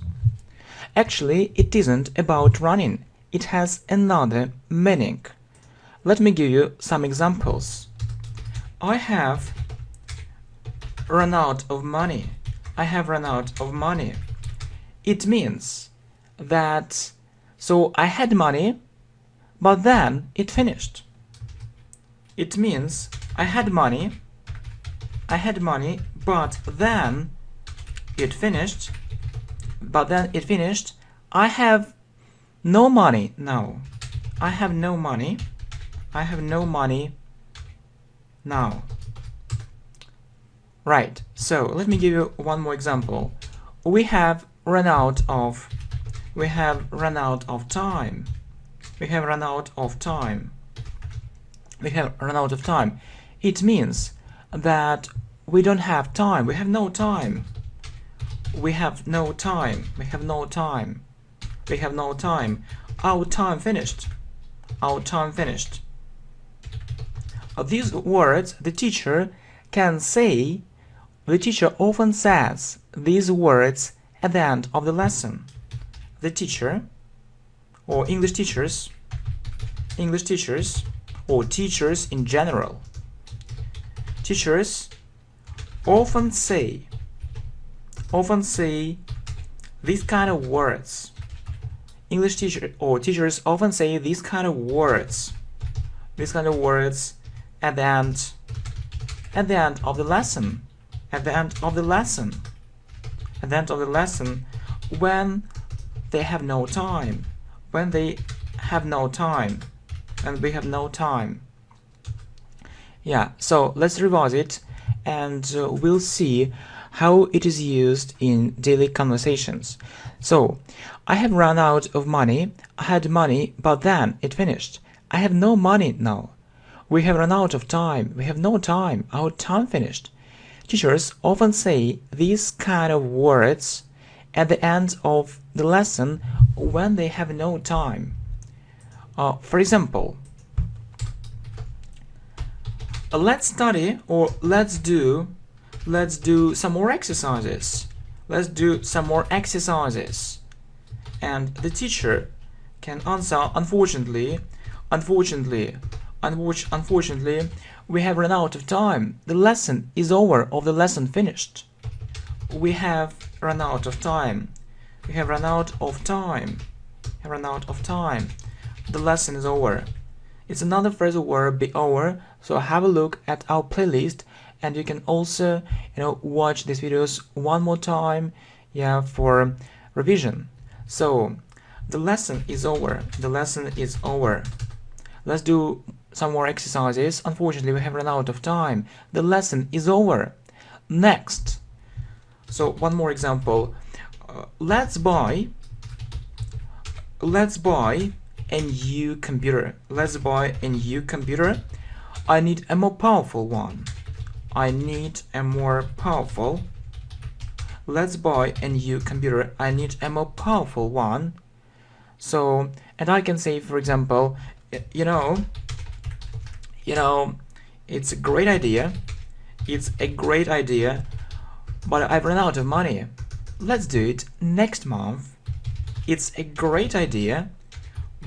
Actually, it isn't about running. It has another meaning. Let me give you some examples. I have run out of money. I have run out of money. It means that, so I had money, but then it finished. It means I had money, but then it finished. I have no money now. I have no money now. Right, so let me give you one more example. We have run out of time. It means that we don't have time. We have no time. We have no time. Our time finished. Our time finished. These words the teacher can say. The teacher often says these words at the end of the lesson. The teacher, or English teachers, or teachers in general. Teachers often say these kind of words. English teacher or teachers often say these kind of words. These kind of words at the end of the lesson. At the end of the lesson. At the end of the lesson, when they have no time. When they have no time. And we have no time. Yeah, so let's revise it, and we'll see how it is used in daily conversations. So, I have run out of money. I had money, but then it finished. I have no money now. We have run out of time. We have no time. Our time finished. Teachers often say these kind of words at the end of the lesson when they have no time. For example, let's study, or let's do some more exercises. Let's do some more exercises. And the teacher can answer, unfortunately, we have run out of time. The lesson is over, or the lesson finished. We have run out of time. We have run out of time. Have run out of time. The lesson is over. It's another phrasal verb, be over. So have a look at our playlist, and you can also, watch these videos one more time, for revision. So the lesson is over. The lesson is over. Let's do some more exercises. Unfortunately, we have run out of time. The lesson is over. Next. So one more example. Let's buy a new computer. Let's buy a new computer. I need a more powerful one. I need a more powerful. Let's buy a new computer. I need a more powerful one. So, and I can say, for example, it's a great idea. It's a great idea, but I've run out of money. Let's do it next month. It's a great idea,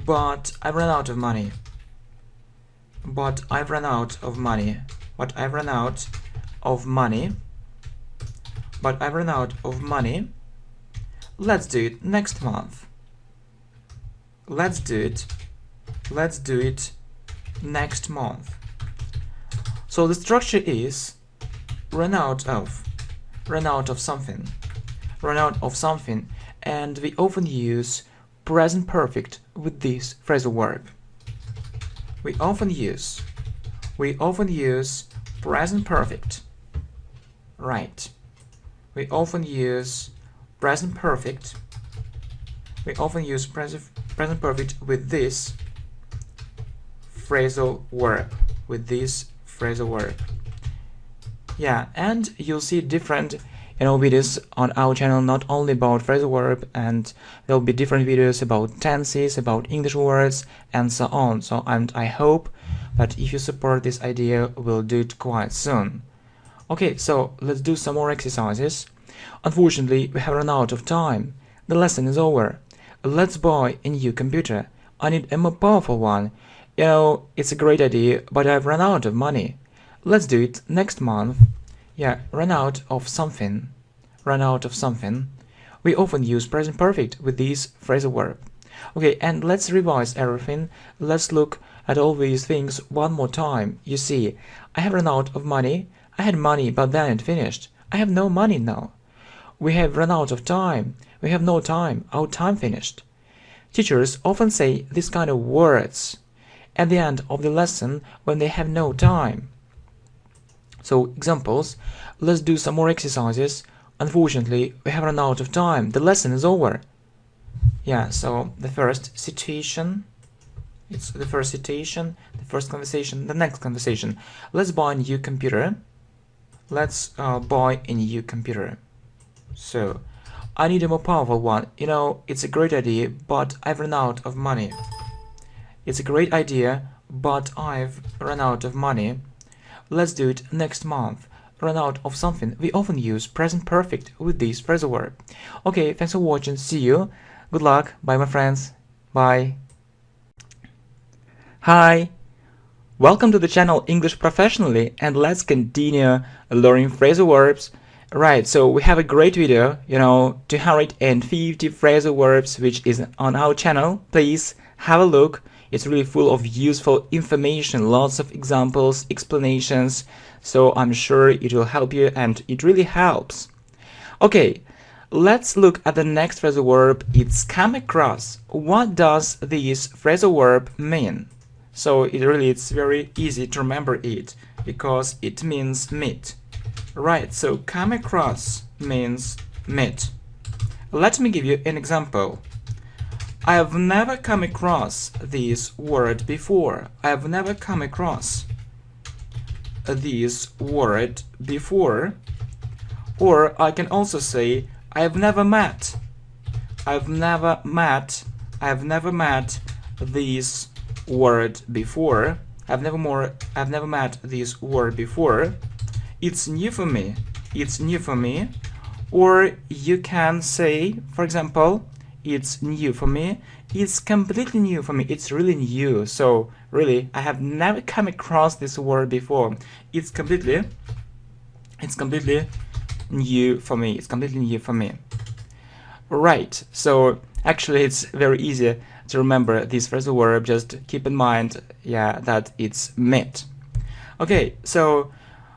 but I've run out of money. But I've run out of money. But I've run out of money. But I've run out of money. Let's do it next month. Let's do it. Let's do it next month. So the structure is run out of something. Run out of something. And we often use present perfect with this phrasal verb. We often use present perfect. Right. We often use present perfect. We often use present perfect with this phrasal verb. With this phrasal verb. Yeah, and you'll see different videos on our channel, not only about phrasal verb, and there'll be different videos about tenses, about English words, and so on. So I hope that if you support this idea, we'll do it quite soon. Okay, so let's do some more exercises. Unfortunately, we have run out of time. The lesson is over. Let's buy a new computer. I need a more powerful one. It's a great idea, but I've run out of money. Let's do it next month. Yeah, run out of something. Run out of something. We often use present perfect with this phrasal verb. Okay, and let's revise everything. Let's look at all these things one more time. You see, I have run out of money. I had money, but then it finished. I have no money now. We have run out of time. We have no time. Our time finished. Teachers often say these kind of words at the end of the lesson when they have no time. So, examples. Let's do some more exercises. Unfortunately, we have run out of time. The lesson is over. Yeah, so the first situation. It's the first situation, the first conversation, the next conversation. Let's buy a new computer. Let's buy a new computer. So, I need a more powerful one. You know, it's a great idea, but I've run out of money. It's a great idea, but I've run out of money. Let's do it next month. Run out of something. We often use present perfect with this phrasal verb. Okay, thanks for watching. See you. Good luck. Bye, my friends. Bye. Hi. Welcome to the channel English Professionally, and let's continue learning phrasal verbs. Right, so we have a great video, 250 phrasal verbs, which is on our channel. Please have a look. It's really full of useful information, lots of examples, explanations, so I'm sure it will help you, and it really helps. Okay, let's look at the next phrasal verb. It's come across. What does this phrasal verb mean? So it's very easy to remember it because it means meet. Right, so come across means meet. Let me give you an example. I have never come across this word before. I have never come across this word before. Or I can also say I have never met. I've never met this word before. I've never met this word before. It's new for me. It's new for me. Or you can say, for example, it's new for me. It's completely new for me. It's really new. So really, I have never come across this word before. It's completely new for me. It's completely new for me. Right. So actually, it's very easy to remember this phrasal verb. Just keep in mind, that it's met. Okay. So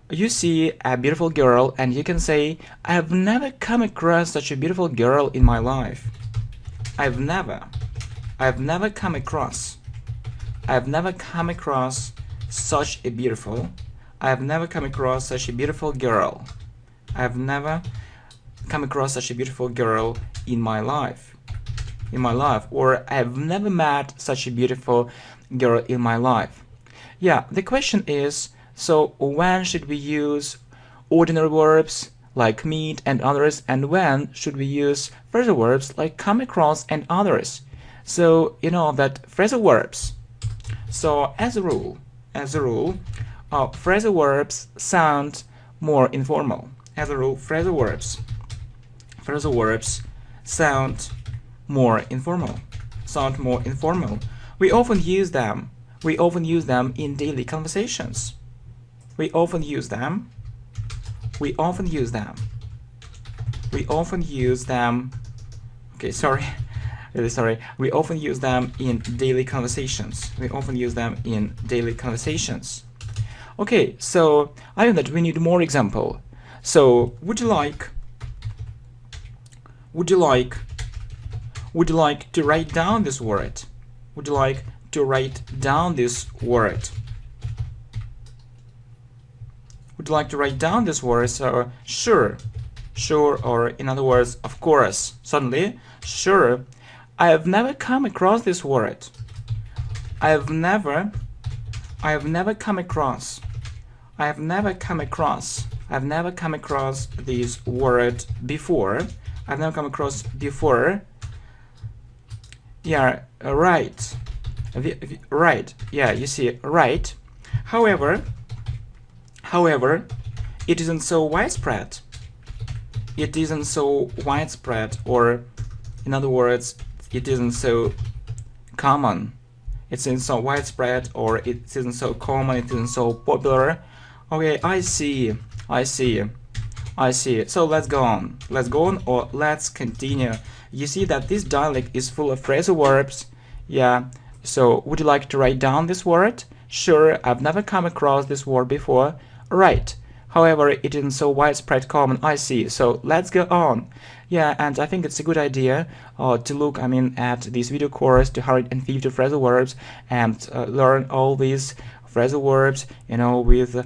you see a beautiful girl, and you can say, I have never come across such a beautiful girl in my life. I've never come across such a beautiful girl. I've never come across such a beautiful girl in my life. Or I've never met such a beautiful girl in my life. Yeah, the question is, so when should we use ordinary verbs like meet and others, and when should we use phrasal verbs like come across and others? So you know that phrasal verbs. So as a rule, phrasal verbs sound more informal. As a rule, phrasal verbs sound more informal. We often use them in daily conversations. We often use them okay, sorry, really sorry. We often use them in daily conversations. Okay, so I know that we need more example. So would you like to write down this word? Would you like to write down this word? Would you like to write down this word? So sure, or in other words, of course, certainly, sure. I have never come across this word. I have never come across this word before. I've never come across before. Yeah, right. Right. Yeah, you see, right. However, it isn't so widespread. Or in other words, it isn't so common. It isn't so widespread, or it isn't so common, it isn't so popular. Okay, I see. So let's go on, or let's continue. You see that this dialect is full of phrasal verbs. Yeah, so would you like to write down this word? Sure, I've never come across this word before. Right. However, it isn't so widespread common. I see. So let's go on. Yeah, and I think it's a good idea to look, at this video course, 250 phrasal verbs, and learn all these phrasal verbs, with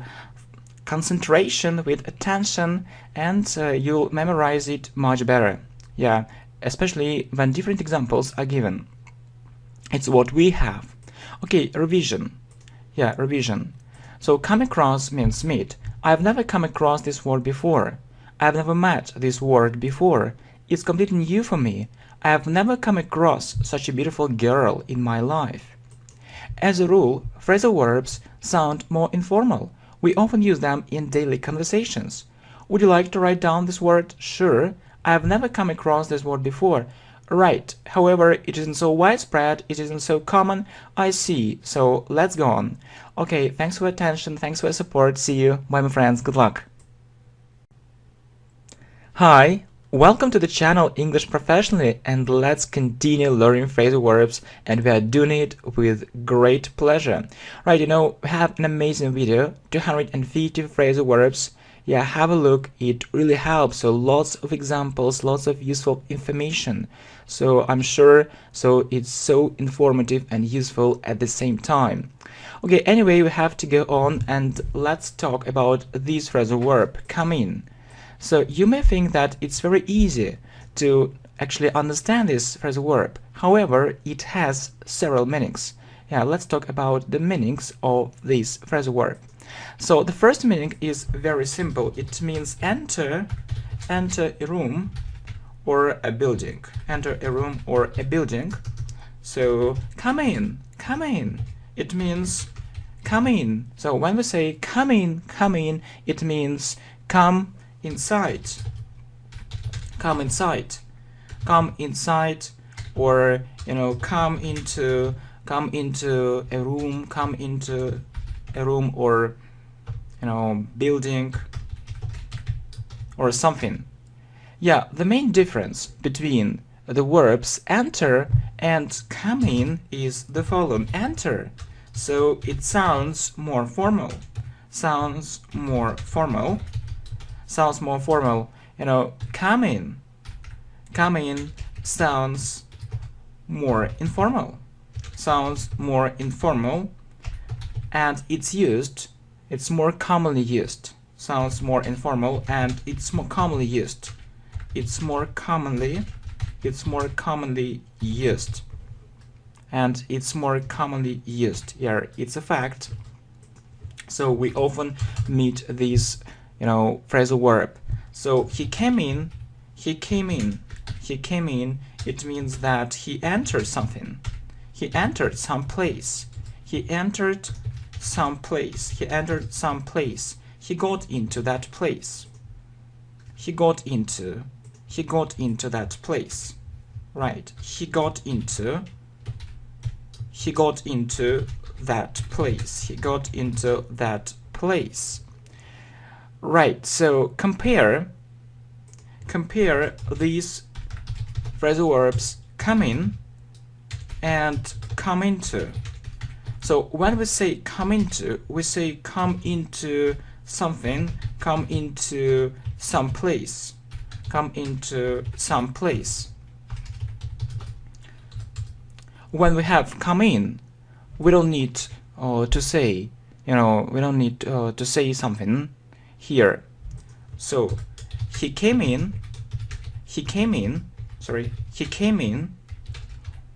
concentration, with attention, and you'll memorize it much better. Yeah, especially when different examples are given. It's what we have. Okay, revision. Yeah, revision. So come across means meet. I've never come across this word before. I've never met this word before. is completely new for me. I have never come across such a beautiful girl in my life. As a rule, phrasal verbs sound more informal. We often use them in daily conversations. Would you like to write down this word? Sure. I have never come across this word before. Right. However, it isn't so widespread, it isn't so common. I see. So let's go on. Okay, thanks for your attention, thanks for your support. See you. Bye, my friends. Good luck. Hi. Welcome to the channel English Professionally, and let's continue learning phrasal verbs, and we are doing it with great pleasure. Right, we have an amazing video, 250 phrasal verbs. Yeah, have a look, it really helps. So lots of examples, lots of useful information. So I'm sure, so it's so informative and useful at the same time. Okay, anyway, we have to go on and let's talk about this phrasal verb, come in. So you may think that it's very easy to actually understand this phrasal verb. However, it has several meanings. Yeah, let's talk about the meanings of this phrasal verb. So the first meaning is very simple. It means enter a room or a building. Enter a room or a building. So come in. It means come in. So when we say come in, it means come inside, come inside, or come into a room, or building or something. Yeah, the main difference between the verbs enter and come in is the following. Enter, so it sounds more formal, come in sounds more informal, and it's more commonly used. Sounds more informal and it's more commonly used. It's more commonly used. And it's more commonly used. Yeah, it's a fact. So we often meet these phrasal verb. So he came in, it means that he entered something. He entered some place. He got into that place. He got into that place. Right. He got into that place. Right, so compare these phrasal verbs come in and come into. So when we say come into, we say come into something, come into some place. When we have come in, we don't need to say, to say something here. So he came in,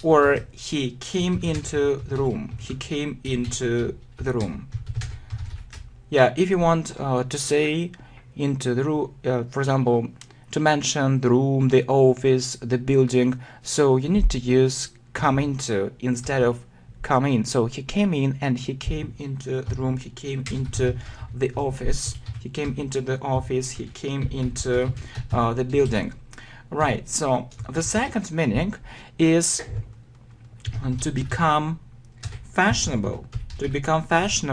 or he came into the room. Yeah, if you want to say into the room, for example, to mention the room, the office, the building, so you need to use come into instead of come in. So he came in and he came into the room, he came into the office, he came into the building. Right, so the second meaning is to become fashionable, to become popular,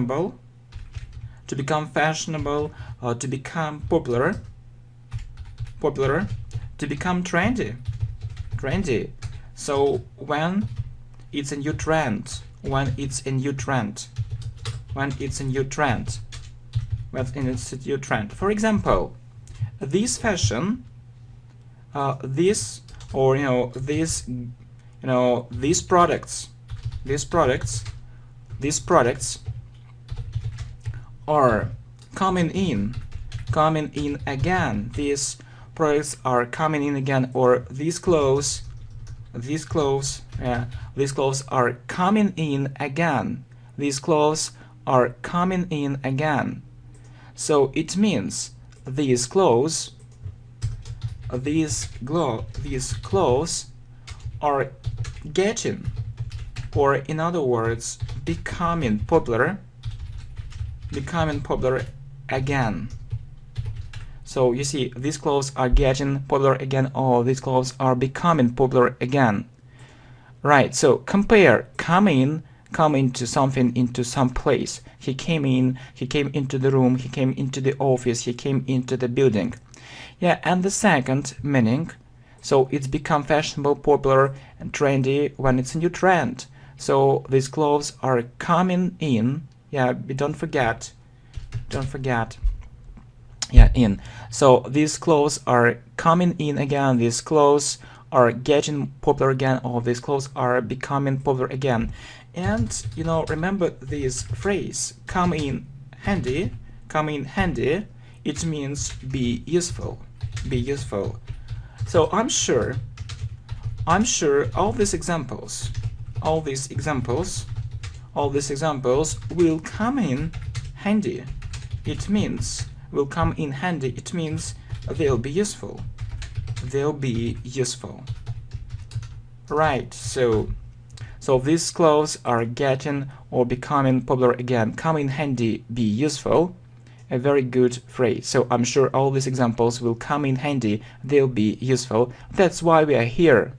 to become trendy. So when it's a new trend, For example, this fashion, these products are coming in again. These products are coming in again, or these clothes are coming in again. These clothes are coming in again. So it means these clothes these clothes are getting, or in other words, becoming popular again. So you see, these clothes are getting popular again, or these clothes are becoming popular again. Right, so compare come into something, into some place. He came into the room, he came into the office, he came into the building. Yeah, and the second meaning, so it's become fashionable, popular, and trendy when it's a new trend. So these clothes are coming in. Yeah, don't forget. Yeah, in. So these clothes are coming in again. These clothes are getting popular again, or these clothes are becoming popular again. And remember this phrase, come in handy. It means be useful. So I'm sure all these examples will come in handy. It means will come in handy. It means they'll be useful. Right, so these clothes are getting or becoming popular again. Come in handy, be useful. A very good phrase. So I'm sure all these examples will come in handy, they'll be useful. That's why we are here.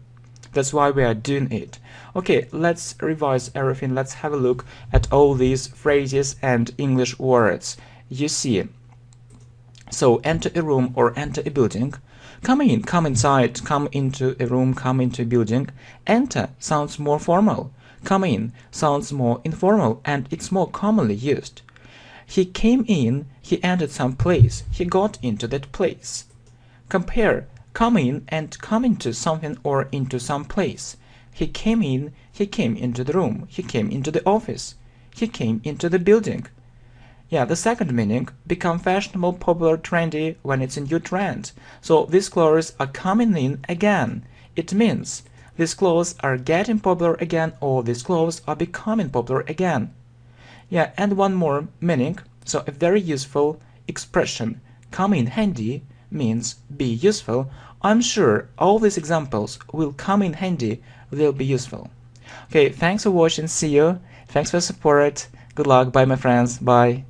That's why we are doing it. Okay, let's revise everything. Let's have a look at all these phrases and English words. You see, so enter a room or enter a building. Come in, come inside, come into a room, come into a building. Enter sounds more formal. Come in sounds more informal, and it's more commonly used. He came in, he entered some place, he got into that place. Compare come in and come into something or into some place. He came in, he came into the room, he came into the office, he came into the building. Yeah, the second meaning, become fashionable, popular, trendy when it's a new trend. So these clothes are coming in again. It means these clothes are getting popular again, or these clothes are becoming popular again. Yeah, and one more meaning, so a very useful expression, come in handy, means be useful. I'm sure all these examples will come in handy, they'll be useful. Okay, thanks for watching, see you, thanks for support, good luck, bye my friends, bye.